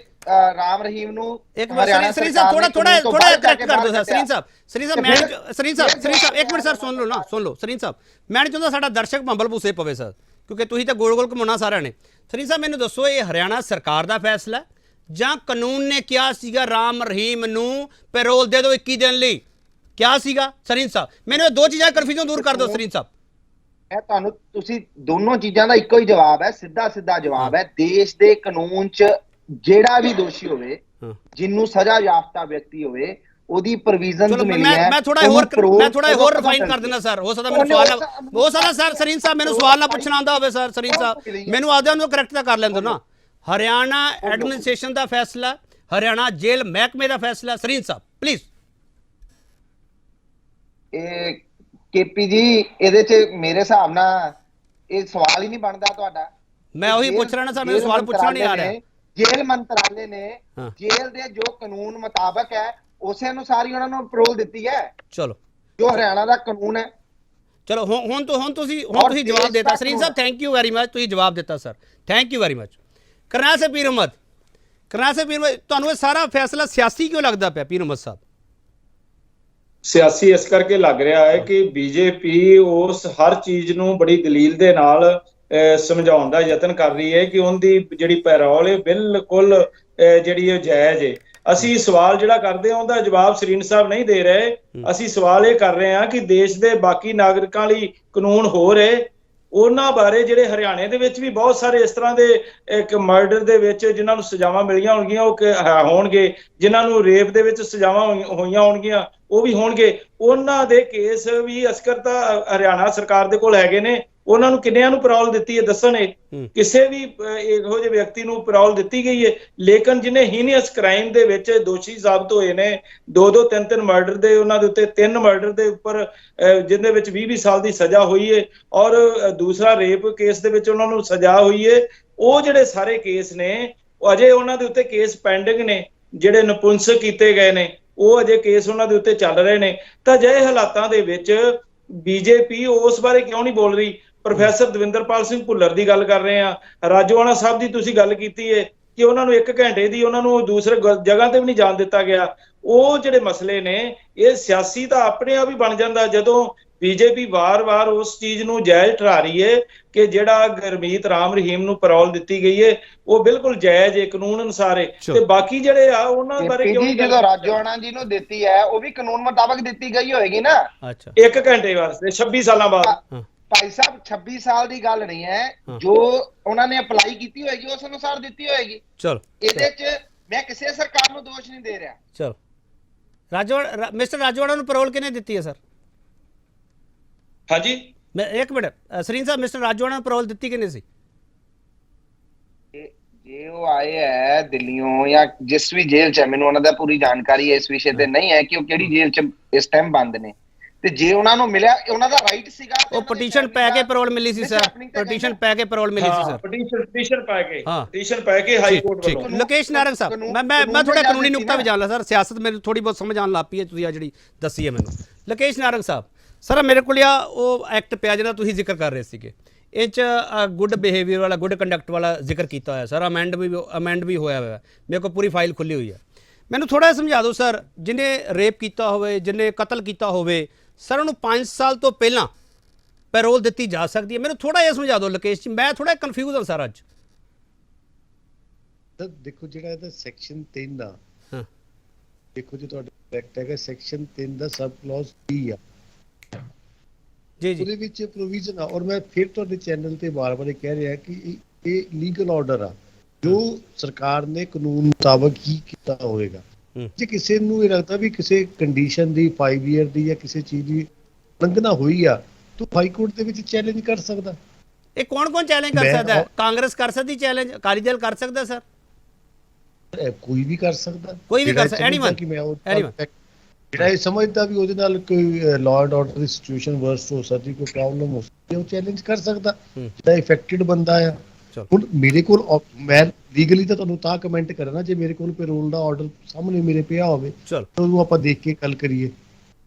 ਰਾਮ ਰਹੀਮ ਨੂੰ ਹਰਿਆਣਾ ਸਰਕਾਰ ਥੋੜਾ ਕਰੈਕਟ ਕਰ ਦਿਓ ਸਰੀਨ ਸਾਹਿਬ। ਸਰੀਨ ਸਾਹਿਬ ਇੱਕ ਮਿੰਟ ਸਰ ਸੁਣ ਲਓ ਸਰੀਨ ਸਾਹਿਬ, ਮੈਂ ਨਹੀਂ ਚਾਹੁੰਦਾ ਸਾਡਾ ਦਰਸ਼ਕ ਭੰਬਲ ਭੂਸੇ ਪਵੇ ਸਰ, ਕਿਉਂਕਿ ਤੁਸੀਂ ਤਾਂ ਗੋਲ ਘੁਮਾਉਣਾ ਸਾਰਿਆਂ ਨੇ। ਸਰੀਨ ਸਾਹਿਬ ਮੈਨੂੰ ਦੱਸੋ, ਇਹ ਹਰਿਆਣਾ ਸਰਕਾਰ ਦਾ ਫੈਸਲਾ ਜਾਂ ਕਾਨੂੰਨ ਨੇ ਕਿਹਾ ਸੀਗਾ ਰਾਮ ਰਹੀਮ ਨੂੰ ਪੈਰੋਲ ਦੇ ਦਿਓ 21 ਦਿਨ ਲਈ? ਕਿਆ ਸੀਗਾ ਸਰੀਨ ਸਾਹਿਬ? ਮੈਨੂੰ ਇਹ ਦੋ ਚੀਜ਼ਾਂ ਕਨਫਿਊਜ਼ਨ ਦੂਰ ਕਰ ਦਿਓ ਸਰੀਨ ਸਾਹਿਬ। ਇਹ ਤੁਹਾਨੂੰ, ਤੁਸੀਂ ਦੋਨੋਂ ਚੀਜ਼ਾਂ ਦਾ ਇੱਕੋ ਹੀ ਜਵਾਬ ਹੈ, ਸਿੱਧਾ ਜਵਾਬ ਹੈ। ਦੇਸ਼ ਦੇ ਕਾਨੂੰਨ 'ਚ ਜਿਹੜਾ ਵੀ ਦੋਸ਼ੀ ਹੋਵੇ, ਜਿਹਨੂੰ ਸਜ਼ਾ ਯਾਫਤਾ ਵਿਅਕਤੀ ਹੋਵੇ, ਉਹਦੀ ਪ੍ਰੋਵੀਜ਼ਨਸ ਮਿਲੀ ਹੈ। ਮੈਂ ਥੋੜਾ ਹੋਰ ਰਿਫਾਈਨ ਕਰ ਦਿੰਦਾ ਸਰ। ਹੋ ਸਕਦਾ ਸਰ ਸਰੀਨ ਸਾਹਿਬ ਮੈਨੂੰ ਸਵਾਲ ਨਾ ਪੁੱਛਣਾ ਆਉਂਦਾ ਹੋਵੇ ਸਰ। ਸਰੀਨ ਸਾਹਿਬ ਮੈਨੂੰ ਆਦਿਆਂ ਨੂੰ ਕਰੈਕਟ ਤਾਂ ਕਰ ਲੈਣ ਦਿਓ ਨਾ। ਹਰਿਆਣਾ ਐਡਮਿਨਿਸਟ੍ਰੇਸ਼ਨ ਦਾ ਫੈਸਲਾ, ਹਰਿਆਣਾ ਜੇਲ੍ਹ ਮਹਿਕਮੇ ਦਾ ਫੈਸਲਾ। ਸਰੀਨ ਸਾਹਿਬ ਪਲੀਜ਼। ਇਹ ਕੇਪੀ ਜੀ, ਇਹਦੇ 'ਚ ਮੇਰੇ ਹਿਸਾਬ ਨਾਲ ਇਹ ਸਵਾਲ ਹੀ ਨਹੀਂ ਬਣਦਾ ਤੁਹਾਡਾ। ਮੈਂ ਉਹੀ ਪੁੱਛ ਰਿਹਾ ਨਾ ਸਰ, ਮੈਨੂੰ ਸਵਾਲ ਪੁੱਛਣਾ ਨਹੀਂ ਆ ਰਿਹਾ। ਜੇਲ੍ਹ ਮੰਤਰਾਲੇ ਨੇ ਜੇਲ੍ਹ ਦੇ ਜੋ ਕਾਨੂੰਨ ਮੁਤਾਬਕ ਹੈ ਉਸੇ ਅਨੁਸਾਰ ਹੀ ਉਹਨਾਂ ਨੂੰ ਪੈਰੋਲ ਦਿੱਤੀ ਹੈ। ਚਲੋ, ਜੋ ਹਰਿਆਣਾ ਦਾ ਕਾਨੂੰਨ ਹੈ। ਚਲੋ ਹੁਣ ਤੁਸੀਂ ਜਵਾਬ ਦਿੱਤਾ ਸਰੀਨ ਸਾਹਿਬ। ਥੈਂਕ ਯੂ ਵੈਰੀ ਮਚ, ਤੁਸੀਂ ਜਵਾਬ ਦਿੱਤਾ sir, thank you very much. Karnal ਸਾਹਿਬ ਪੀਰ ਅਹਿਮਦ, ਤੁਹਾਨੂੰ ਇਹ ਸਾਰਾ ਫੈਸਲਾ ਸਿਆਸੀ ਕਿਉਂ ਲੱਗਦਾ ਪਿਆ ਪੀਰ ਅਹਿਮਦ ਸਾਹਿਬ? ਸਿਆਸੀ ਇਸ ਕਰਕੇ ਲੱਗ ਰਿਹਾ ਹੈ ਕਿ ਬੀਜੇਪੀ ਉਸ ਹਰ ਚੀਜ਼ ਨੂੰ ਬੜੀ ਦਲੀਲ ਦੇ ਨਾਲ ਸਮਝਾਉਣ ਦਾ ਯਤਨ ਕਰ ਰਹੀ ਹੈ ਕਿ ਉਹਦੀ ਜਿਹੜੀ ਪੈਰੋਲ ਹੈ ਬਿਲਕੁਲ ਜਿਹੜੀ ਉਹ ਜਾਇਜ਼ ਹੈ। ਅਸੀਂ ਸਵਾਲ ਜਿਹੜਾ ਕਰਦੇ ਹਾਂ ਉਹਦਾ ਜਵਾਬ ਸਰੀਨ ਸਾਹਿਬ ਨਹੀਂ ਦੇ ਰਹੇ। ਅਸੀਂ ਸਵਾਲ ਇਹ ਕਰ ਰਹੇ ਹਾਂ ਕਿ ਦੇਸ਼ ਦੇ ਬਾਕੀ ਨਾਗਰਿਕਾਂ ਲਈ ਕਾਨੂੰਨ ਹੋਰ ਹੈ ਉਹਨਾਂ ਬਾਰੇ ਜਿਹੜੇ ਹਰਿਆਣੇ ਦੇ ਵਿੱਚ ਵੀ ਬਹੁਤ ਸਾਰੇ ਇਸ ਤਰ੍ਹਾਂ ਦੇ ਇੱਕ ਮਰਡਰ ਦੇ ਵਿੱਚ ਜਿਨ੍ਹਾਂ ਨੂੰ ਸਜ਼ਾਵਾਂ ਮਿਲੀਆਂ ਹੋਣਗੀਆਂ ਉਹ ਹੋਣਗੇ, ਜਿਨ੍ਹਾਂ ਨੂੰ ਰੇਪ ਦੇ ਵਿੱਚ ਸਜ਼ਾਵਾਂ ਹੋਈਆਂ ਹੋਣਗੀਆਂ ਉਹ ਵੀ ਹੋਣਗੇ। ਉਹਨਾਂ ਦੇ ਕੇਸ ਵੀ ਅਸਕਰ ਤਾਂ ਹਰਿਆਣਾ ਸਰਕਾਰ ਦੇ ਕੋਲ ਹੈਗੇ ਨੇ। ਉਹਨਾਂ ਨੂੰ ਕਿੰਨਿਆਂ ਨੂੰ ਪੈਰੋਲ ਦਿੱਤੀ ਹੈ ਦੱਸਣ? ਕਿਸੇ ਵੀ ਇਹੋ ਜਿਹੇ ਵਿਅਕਤੀ ਨੂੰ ਪੈਰੋਲ ਦਿੱਤੀ ਗਈ ਹੈ? ਲੇਕਿਨ ਜਿਹਨੇ ਹੀਨੀਅਸ ਕ੍ਰਾਈਮ ਦੇ ਵਿੱਚ ਦੋਸ਼ੀ ਸਾਬਤ ਹੋਏ ਨੇ, 2-2 3-3 ਮਰਡਰ ਦੇ, ਉਹਨਾਂ ਦੇ ਉੱਤੇ 3 ਮਰਡਰ ਦੇ ਉੱਪਰ ਜਿਹਦੇ ਵਿੱਚ 20-20 ਸਾਲ ਦੀ ਸਜ਼ਾ ਹੋਈ ਹੈ, ਔਰ ਦੂਸਰਾ ਰੇਪ ਕੇਸ ਦੇ ਵਿੱਚ ਉਹਨਾਂ ਨੂੰ ਸਜ਼ਾ ਹੋਈ ਹੈ। ਉਹ ਜਿਹੜੇ ਸਾਰੇ ਕੇਸ ਨੇ ਉਹ ਅਜੇ ਉਹਨਾਂ ਦੇ ਉੱਤੇ ਕੇਸ ਪੈਂਡਿੰਗ ਨੇ, ਜਿਹੜੇ ਨਪੁੰਸਕ ਕੀਤੇ ਗਏ ਨੇ ਉਹ ਅਜੇ ਕੇਸ ਉਹਨਾਂ ਦੇ ਉੱਤੇ ਚੱਲ ਰਹੇ ਨੇ। ਤਾਂ ਅਜਿਹੇ ਹਾਲਾਤਾਂ ਦੇ ਵਿੱਚ ਬੀਜੇਪੀ ਉਸ ਬਾਰੇ ਕਿਉਂ ਨਹੀਂ ਬੋਲ ਰਹੀ? ਪ੍ਰੋਫੈਸਰ ਦਵਿੰਦਰਪਾਲ ਸਿੰਘ ਭੁੱਲਰ ਦੀ ਗੱਲ ਕਰ ਰਹੇ ਆ, ਰਾਜੋਆਣਾ ਸਾਹਿਬ ਦੀ ਤੁਸੀਂ ਗੱਲ ਕੀਤੀ ਹੈ ਕਿ ਉਹਨਾਂ ਨੂੰ 1 ਘੰਟੇ ਦੀ ਉਹਨਾਂ ਨੂੰ ਦੂਸਰੇ ਜਗ੍ਹਾ ਤੇ ਵੀ ਨਹੀਂ ਜਾਣ ਦਿੱਤਾ ਗਿਆ। ਉਹ ਜਿਹੜੇ ਮਸਲੇ ਨੇ ਇਹ ਸਿਆਸੀ ਤਾਂ ਆਪਣੇ ਆਪ ਹੀ ਬਣ ਜਾਂਦਾ ਜਦੋਂ ਬੀਜੇਪੀ ਵਾਰ-ਵਾਰ ਉਸ ਚੀਜ਼ ਨੂੰ ਜਾਇਜ਼ ਠਹਿਰਾ ਰਹੀ ਹੈ ਕਿ ਜਿਹੜਾ ਗੁਰਮੀਤ ਰਾਮ ਰਹੀਮ ਨੂੰ ਪੈਰੋਲ ਦਿੱਤੀ ਗਈ ਹੈ ਉਹ ਬਿਲਕੁਲ ਜਾਇਜ਼ ਹੈ, ਕਾਨੂੰਨ ਅਨੁਸਾਰ ਹੈ। ਤੇ ਬਾਕੀ ਜਿਹੜੇ ਆ ਉਹਨਾਂ ਬਾਰੇ ਕਿਉਂ ਨਹੀਂ? ਜਦੋਂ ਰਾਜੋਆਣਾ ਜੀ ਨੂੰ ਦਿੱਤੀ ਹੈ ਉਹ ਵੀ ਕਾਨੂੰਨ ਮੁਤਾਬਕ ਦਿੱਤੀ ਗਈ ਹੋਏਗੀ ਨਾ। ਅੱਛਾ, 1 ਘੰਟੇ ਵਾਸਤੇ 26 ਸਾਲਾਂ ਬਾਅਦ। ਭਾਈ ਸਾਹਿਬ 26 ਸਾਲ ਦੀ ਗੱਲ ਨਹੀਂ ਹੈ, ਜੋ ਉਹਨਾਂ ਨੇ ਅਪਲਾਈ ਕੀਤੀ ਹੋਏਗੀ ਉਸ ਅਨੁਸਾਰ ਦਿੱਤੀ ਹੋਏਗੀ। ਚਲੋ ਇਹਦੇ 'ਚ ਮੈਂ ਕਿਸੇ ਸਰਕਾਰ ਨੂੰ ਦੋਸ਼ ਨਹੀਂ ਦੇ ਰਿਹਾ। ਚਲੋ, ਰਾਜੋਆਣਾ ਮਿਸਟਰ ਰਾਜੋਆਣਾ ਨੂੰ ਪੈਰੋਲ ਕਿਹਨੇ ਦਿੱਤੀ ਹੈ ਸਰ? ਹਾਂਜੀ, ਮੈਂ 1 ਮਿੰਟ ਸਰੀਨ ਸਾਹਿਬ, ਮਿਸਟਰ ਰਾਜੋਆਣਾ ਨੂੰ ਪੈਰੋਲ ਦਿੱਤੀ ਕਿਹਨੇ ਸੀ? ਜੇ ਉਹ ਆਏ ਹੈ ਦਿੱਲੀੋਂ ਜਾਂ ਜਿਸ ਵੀ ਜੇਲ੍ਹ 'ਚ ਹੈ, ਮੈਨੂੰ ਉਹਨਾਂ ਦਾ ਪੂਰੀ ਜਾਣਕਾਰੀ ਇਸ ਵਿਸ਼ੇ ਤੇ ਨਹੀਂ ਹੈ ਕਿ ਉਹ ਕਿਹੜੀ ਜੇਲ੍ਹ 'ਚ ਇਸ ਟਾਈਮ ਬੰਦ ਨੇ। ਤੇ ਜੇ ਉਹਨਾਂ ਨੂੰ ਮਿਲਿਆ, ਉਹਨਾਂ ਦਾ ਰਾਈਟ ਸੀਗਾ। ਉਹ ਪਟੀਸ਼ਨ ਪੈ ਕੇ ਪੈਰੋਲ ਮਿਲੀ ਸੀ ਸਰ, ਪਟੀਸ਼ਨ ਪੈ ਕੇ ਪੈਰੋਲ ਮਿਲੀ ਸੀ ਸਰ, ਪਟੀਸ਼ਨ ਪਾ ਕੇ ਹਾਈ ਕੋਰਟ ਵੱਲੋਂ। ਲੋਕੇਸ਼ ਨਾਰੰਗ ਸਾਹਿਬ, ਮੈਂ ਥੋੜਾ ਕਾਨੂੰਨੀ ਨੁਕਤਾ ਵੀ ਜਾਣ ਲਾ ਸਰ, ਸਿਆਸਤ ਮੈਨੂੰ ਥੋੜੀ ਬਹੁਤ ਸਮਝ ਆਉਣ ਲੱਗ ਪਈ ਹੈ, ਤੁਸੀਂ ਆ ਜਿਹੜੀ ਦੱਸੀ ਹੈ ਮੈਨੂੰ। ਲੋਕੇਸ਼ ਨਾਰੰਗ ਸਾਹਿਬ, ਸਰ ਮੇਰੇ ਕੋਲ ਆ ਉਹ ਐਕਟ ਪਿਆ ਜਿਹੜਾ ਤੁਸੀਂ ਜ਼ਿਕਰ ਕਰ ਰਹੇ ਸੀਗੇ, ਇਹ 'ਚ ਗੁੱਡ ਬਿਹੇਵੀਅਰ ਵਾਲਾ, ਗੁੱਡ ਕੰਡਕਟ ਵਾਲਾ ਜ਼ਿਕਰ ਕੀਤਾ ਹੋਇਆ ਸਰ, ਅਮੈਂਡ ਵੀ ਹੋਇਆ ਹੋਇਆ, ਮੇਰੇ ਕੋਲ ਪੂਰੀ ਫਾਈਲ ਖੁੱਲੀ ਹੋਈ ਹੈ। ਮੈਨੂੰ ਥੋੜਾ ਸਮਝਾ ਦਿਓ ਸਰ, ਜਿਹਨੇ ਰੇਪ ਕੀਤਾ ਹੋਵੇ, ਜਿਹਨੇ ਕਤਲ ਕੀਤਾ ਹੋਵੇ ਸਰ, ਉਹਨੂੰ 5 ਸਾਲ ਤੋਂ ਪਹਿਲਾਂ ਪੈਰੋਲ ਦਿੱਤੀ ਜਾ ਸਕਦੀ ਹੈ? ਮੈਨੂੰ ਥੋੜਾ ਜਿਹਾ ਸਮਝਾ ਦਿਓ ਲੋਕੇਸ਼ ਜੀ, ਮੈਂ ਥੋੜਾ ਕਨਫਿਊਜ਼ ਹਾਂ ਸਰ ਅੱਜ। ਦੇਖੋ ਜਿਹੜਾ ਇਹਦਾ ਸੈਕਸ਼ਨ 3 ਆ, ਹਾਂ ਦੇਖੋ ਜੀ ਤੁਹਾਡਾ ਐਕਟ ਹੈਗਾ, ਸੈਕਸ਼ਨ 3 ਦਾ ਸਬ ਕਲੌਜ਼ 3 ਆ ਜੀ ਜੀ, ਉਹਦੇ ਵਿੱਚ ਪ੍ਰੋਵੀਜ਼ਨ ਆ। ਔਰ ਮੈਂ ਫਿਰ ਤੁਹਾਡੇ ਚੈਨਲ ਤੇ ਵਾਰ-ਵਾਰ ਕਹਿ ਰਿਹਾ ਕਿ ਇਹ ਲੀਗਲ ਆਰਡਰ ਆ ਜੋ ਸਰਕਾਰ ਨੇ ਕਾਨੂੰਨ ਮੁਤਾਬਕ ਹੀ ਕੀਤਾ ਹੋਵੇਗਾ। ਜੇ ਕਿਸੇ ਨੂੰ ਇਹ ਲੱਗਦਾ ਵੀ ਕਿਸੇ ਕੰਡੀਸ਼ਨ ਦੀ 5 ਈਅਰ ਦੀ ਜਾਂ ਕਿਸੇ ਚੀਜ਼ ਦੀ ਉਲੰਘਣਾ ਹੋਈ ਆ ਤਾਂ ਹਾਈ ਕੋਰਟ ਦੇ ਵਿੱਚ ਚੈਲੰਜ ਕਰ ਸਕਦਾ। ਇਹ ਕੌਣ ਚੈਲੰਜ ਕਰ ਸਕਦਾ ਹੈ? ਕਾਂਗਰਸ ਕਰ ਸਕਦੀ ਚੈਲੰਜ, ਅਕਾਲੀ ਦਲ ਕਰ ਸਕਦਾ ਸਰ? ਕੋਈ ਵੀ ਕਰ ਸਕਦਾ, ਕੋਈ ਵੀ ਕਰ ਸਕਦਾ, ਐਨੀਵਨ। ਜਿਹੜਾ ਇਹ ਸਮਝਦਾ ਵੀ ਉਹਦੇ ਨਾਲ ਕੋਈ law and order the situation ਵਰਸ ਹੋ ਸਕਦੀ, ਕੋਈ ਪ੍ਰੋਬਲਮ ਹੋ ਸਕਦੀ, ਉਹ ਚੈਲੰਜ ਕਰ ਸਕਦਾ। ਜਿਹੜਾ ਇਫੈਕਟਡ ਬੰਦਾ ਆ, ਹੁਣ ਮੇਰੇ ਕੋਲ ਮੈਂ ਲੀਗਲੀ ਤਾਂ ਤੁਹਾਨੂੰ ਤਾਂ ਕਮੈਂਟ ਕਰਨਾ ਜੇ ਮੇਰੇ ਕੋਲ ਪੈਰੋਲ ਦਾ ਆਰਡਰ ਸਾਹਮਣੇ ਮੇਰੇ ਪਿਆ ਹੋਵੇ, ਉਹਨੂੰ ਆਪਾਂ ਦੇਖ ਕੇ ਗੱਲ ਕਰੀਏ।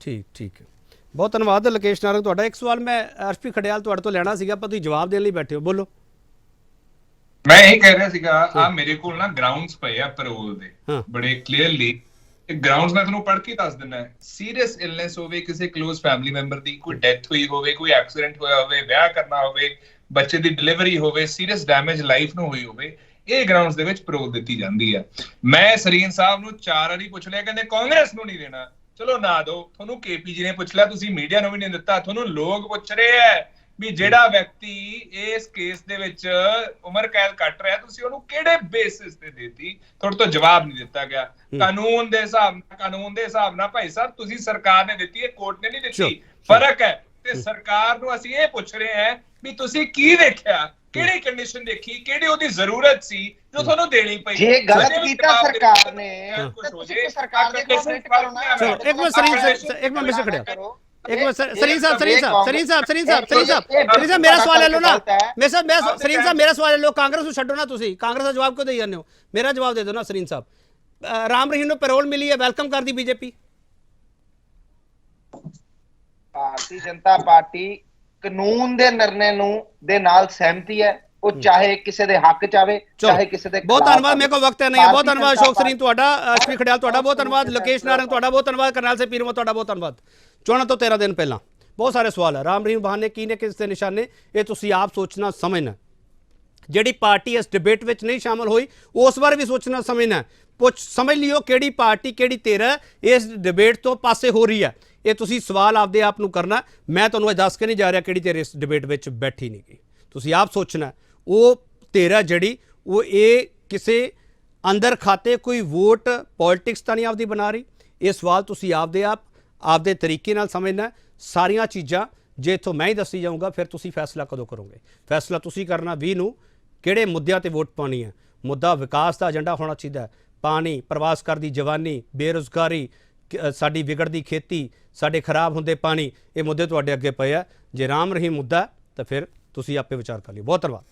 ਠੀਕ ਹੈ, ਬਹੁਤ ਧੰਨਵਾਦ ਲੋਕੇਸ਼ ਨਾਰੰਗ ਤੁਹਾਡਾ। ਇੱਕ ਸਵਾਲ ਮੈਂ ਅਰਸ਼ਪੀ ਖੜਿਆਲ ਤੁਹਾਡੇ ਤੋਂ ਲੈਣਾ ਸੀਗਾ, ਪਰ ਤੁਸੀਂ ਜਵਾਬ ਦੇਣ ਲਈ ਬੈਠੇ ਹੋ, ਬੋਲੋ। ਮੈਂ ਇਹ ਕਹਿ ਰਿਹਾ ਸੀਗਾ, ਆ ਮੇਰੇ ਕੋਲ ਨਾ ਗਰਾਊਂਡਸ ਪਏ ਆ ਪੈਰੋਲ ਦੇ, ਬੜੇ ਕਲੀਅਰਲੀ ਗਰਾਊਂਡਸ ਮੈਂ ਤੁਹਾਨੂੰ ਪੜ੍ਹ ਕੇ ਦੱਸ ਦਿੰਦਾ। ਸੀਰੀਅਸ ਇਲਨੈਸ ਹੋਵੇ, ਕਿਸੇ ਕਲੋਜ਼ ਫੈਮਿਲੀ ਮੈਂਬਰ ਦੀ ਕੋਈ ਡੈਥ ਹੋਈ ਹੋਵੇ, ਕੋਈ ਐਕਸੀਡੈਂਟ ਹੋਇਆ ਹੋਵੇ, ਵਿਆਹ ਕਰਨਾ ਹੋਵੇ, ਬੱਚੇ ਦੀ ਡਿਲੀਵਰੀ ਹੋਵੇ, ਸੀਰੀਅਸ ਡੈਮੇਜ ਲਾਈਫ ਨੂੰ ਹੋਈ ਹੋਵੇ, ਇਹ ਗਰਾਊਂਡਸ ਦੇ ਵਿੱਚ ਪੈਰੋਲ ਦਿੱਤੀ ਜਾਂਦੀ ਹੈ। ਮੈਂ ਸਰੀਨ ਸਾਹਿਬ ਨੂੰ 4 ਵਾਰੀ ਪੁੱਛ ਲਿਆ, ਕਹਿੰਦੇ ਕਾਂਗਰਸ ਨੂੰ ਨਹੀਂ ਦੇਣਾ। ਚਲੋ ਨਾ ਦੋ, ਤੁਹਾਨੂੰ ਕੇਪੀ ਜੀ ਨੇ ਪੁੱਛ ਲਿਆ, ਤੁਸੀਂ ਮੀਡੀਆ ਨੂੰ ਵੀ ਨਹੀਂ ਦਿੱਤਾ। ਤੁਹਾਨੂੰ ਲੋਕ ਪੁੱਛ ਰਹੇ ਹੈ ਵੀ ਜਿਹੜਾ ਵਿਅਕਤੀ ਇਸ ਕੇਸ ਦੇ ਵਿੱਚ ਉਮਰ ਕੈਦ ਕੱਟ ਰਿਹਾ, ਤੁਸੀਂ ਉਹਨੂੰ ਕਿਹੜੇ ਬੇਸਿਸ ਤੇ ਦੇਤੀ? ਤੁਹਾਡੇ ਤੋਂ ਜਵਾਬ ਨਹੀਂ ਦਿੱਤਾ ਗਿਆ। ਕਾਨੂੰਨ ਦੇ ਹਿਸਾਬ ਨਾਲ ਭਾਈ ਸਾਹਿਬ ਤੁਸੀਂ ਸਰਕਾਰ ਨੇ ਦਿੱਤੀ ਹੈ, ਕੋਰਟ ਨੇ ਨਹੀਂ ਦਿੱਤੀ, ਫਰਕ ਹੈ। ਤੇ ਸਰਕਾਰ ਨੂੰ ਅਸੀਂ ਇਹ ਪੁੱਛ ਰਹੇ ਹਾਂ ਵੀ ਤੁਸੀਂ ਕੀ ਦੇਖਿਆ, ਕਿਹੜੀ ਕੰਡੀਸ਼ਨ ਦੇਖੀ, ਕਿਹੜੀ ਉਹਦੀ ਜ਼ਰੂਰਤ ਸੀ ਜੋ ਤੁਹਾਨੂੰ ਦੇਣੀ ਪਈ? ਜੇ ਗਲਤ ਕੀਤਾ ਸਰਕਾਰ ਨੇ ਤੁਸੀਂ ਸਰਕਾਰ ਦੇ ਕੋਲ ਕਰੋ ਨਾ। ਇੱਕ ਮਿੰਟ ਮਿਸਟਰ ਖੜਿਆ, ਇੱਕ ਮਿੰਟ ਸਰੀਨ ਸਾਹਿਬ ਮੇਰਾ ਸਵਾਲ ਲੈ ਲਓ ਨਾ। ਸਰੀਨ ਸਾਹਿਬ ਮੇਰਾ ਸਵਾਲ ਲੈ ਲਓ, ਕਾਂਗਰਸ ਨੂੰ ਛੱਡੋ ਨਾ, ਤੁਸੀਂ ਕਾਂਗਰਸ ਦਾ ਜਵਾਬ ਕਿਉਂ ਦੇਈ ਜਾਂਦੇ ਹੋ? ਮੇਰਾ ਜਵਾਬ ਦੇ ਦਿਓ ਨਾ ਸਰੀਨ ਸਾਹਿਬ। ਰਾਮ ਰਹੀਮ ਨੂੰ ਪੈਰੋਲ ਮਿਲੀ ਹੈ, ਵੈਲਕਮ ਕਰਦੀ ਬੀਜੇਪੀ? ਭਾਰਤੀ ਜਨਤਾ ਪਾਰਟੀ ਕਾਨੂੰਨ ਦੇ ਨਿਰਣੇ ਨੂੰ ਦੇ ਨਾਲ ਸਹਿਮਤੀ ਹੈ, ਉਹ ਚਾਹੇ ਕਿਸੇ ਦੇ ਹੱਕ ਚ ਆਵੇ, ਚਾਹੇ ਕਿਸੇ ਦੇ। ਬਹੁਤ ਧੰਨਵਾਦ, ਮੇਰੇ ਕੋਲ ਵਕਤ ਨਹੀਂ ਹੈ। ਬਹੁਤ ਧੰਨਵਾਦ ਅਸ਼ੋਕ ਸਰੀਨ ਤੁਹਾਡਾ, ਅਸ਼ਵਨੀ ਖੜਿਆਲ ਤੁਹਾਡਾ ਬਹੁਤ ਧੰਨਵਾਦ, ਲੋਕੇਸ਼ ਨਾਰੰਗ ਤੁਹਾਡਾ ਬਹੁਤ ਧੰਨਵਾਦ, ਕਰਨੈਲ ਸਿੰਘ ਪੀਰਮਾ ਤੁਹਾਡਾ ਬਹੁਤ ਧੰਨਵਾਦ। ਚੋਣਾਂ ਤੋਂ 13 ਦਿਨ ਪਹਿਲਾਂ ਬਹੁਤ ਸਾਰੇ ਸਵਾਲ ਹੈ, ਰਾਮ ਰਹੀਮ ਬਹਾਨੇ ਕੀ ਨੇ, ਕਿਸ ਦੇ ਨਿਸ਼ਾਨੇ, ਇਹ ਤੁਸੀਂ ਆਪ ਸੋਚਣਾ ਸਮਝਣਾ। ਜਿਹੜੀ ਪਾਰਟੀ ਇਸ ਡਿਬੇਟ ਵਿੱਚ ਨਹੀਂ ਸ਼ਾਮਲ ਹੋਈ ਉਸ ਬਾਰੇ ਵੀ ਸੋਚਣਾ ਸਮਝਣਾ। ਸਮਝ ਲਿਓ ਕਿਹੜੀ ਪਾਰਟੀ ਕਿਹੜੀ ਧਿਰ ਇਸ ਡਿਬੇਟ ਤੋਂ ਪਾਸੇ ਹੋ ਰਹੀ ਹੈ। ਇਹ ਤੁਸੀਂ ਸਵਾਲ ਆਪਦੇ ਆਪ ਨੂੰ ਕਰਨਾ। ਮੈਂ ਤੁਹਾਨੂੰ ਇਹ ਦੱਸ ਕੇ ਨਹੀਂ ਜਾ ਰਿਹਾ ਕਿਹੜੀ ਧਿਰ ਇਸ ਡਿਬੇਟ ਵਿੱਚ ਬੈਠੀ ਨਹੀਂ ਗਈ। ਤੁਸੀਂ ਆਪ ਸੋਚਣਾ ਉਹ ਧਿਰ ਹੈ ਜਿਹੜੀ ਉਹ ਇਹ ਕਿਸੇ ਅੰਦਰ ਖਾਤੇ ਕੋਈ ਵੋਟ ਪੋਲਿਟਿਕਸ ਤਾਂ ਨਹੀਂ ਆਪਦੀ ਬਣਾ ਰਹੀ। ਇਹ ਸਵਾਲ ਤੁਸੀਂ ਆਪਦੇ ਆਪ ਆਪਦੇ ਤਰੀਕੇ ਨਾਲ ਸਮਝਣਾ। ਸਾਰੀਆਂ ਚੀਜ਼ਾਂ ਜੇ ਇੱਥੋਂ ਮੈਂ ਹੀ ਦੱਸੀ ਜਾਊਂਗਾ ਫਿਰ ਤੁਸੀਂ ਫੈਸਲਾ ਕਦੋਂ ਕਰੋਗੇ? ਫੈਸਲਾ ਤੁਸੀਂ ਕਰਨਾ 20 ਨੂੰ ਕਿਹੜੇ ਮੁੱਦਿਆਂ ਤੇ ਵੋਟ ਪਾਉਣੀ ਹੈ। ਮੁੱਦਾ ਵਿਕਾਸ ਦਾ ਏਜੰਡਾ ਹੋਣਾ ਚਾਹੀਦਾ ਹੈ। ਪਾਣੀ, ਪ੍ਰਵਾਸ ਕਰ ਦੀ ਜਵਾਨੀ, ਬੇਰੁਜ਼ਗਾਰੀ, ਸਾਡੀ ਵਿਗੜਦੀ ਖੇਤੀ, ਸਾਡੇ ਖਰਾਬ ਹੁੰਦੇ ਪਾਣੀ, ਇਹ ਮੁੱਦੇ ਤੁਹਾਡੇ ਅੱਗੇ ਪਏ ਆ। ਜੇ ਰਾਮ ਰਹੀਮ ਮੁੱਦਾ ਤਾਂ ਫਿਰ ਤੁਸੀਂ ਆਪੇ ਵਿਚਾਰ ਕਰ ਲਿਓ। ਬਹੁਤ ਧੰਨਵਾਦ।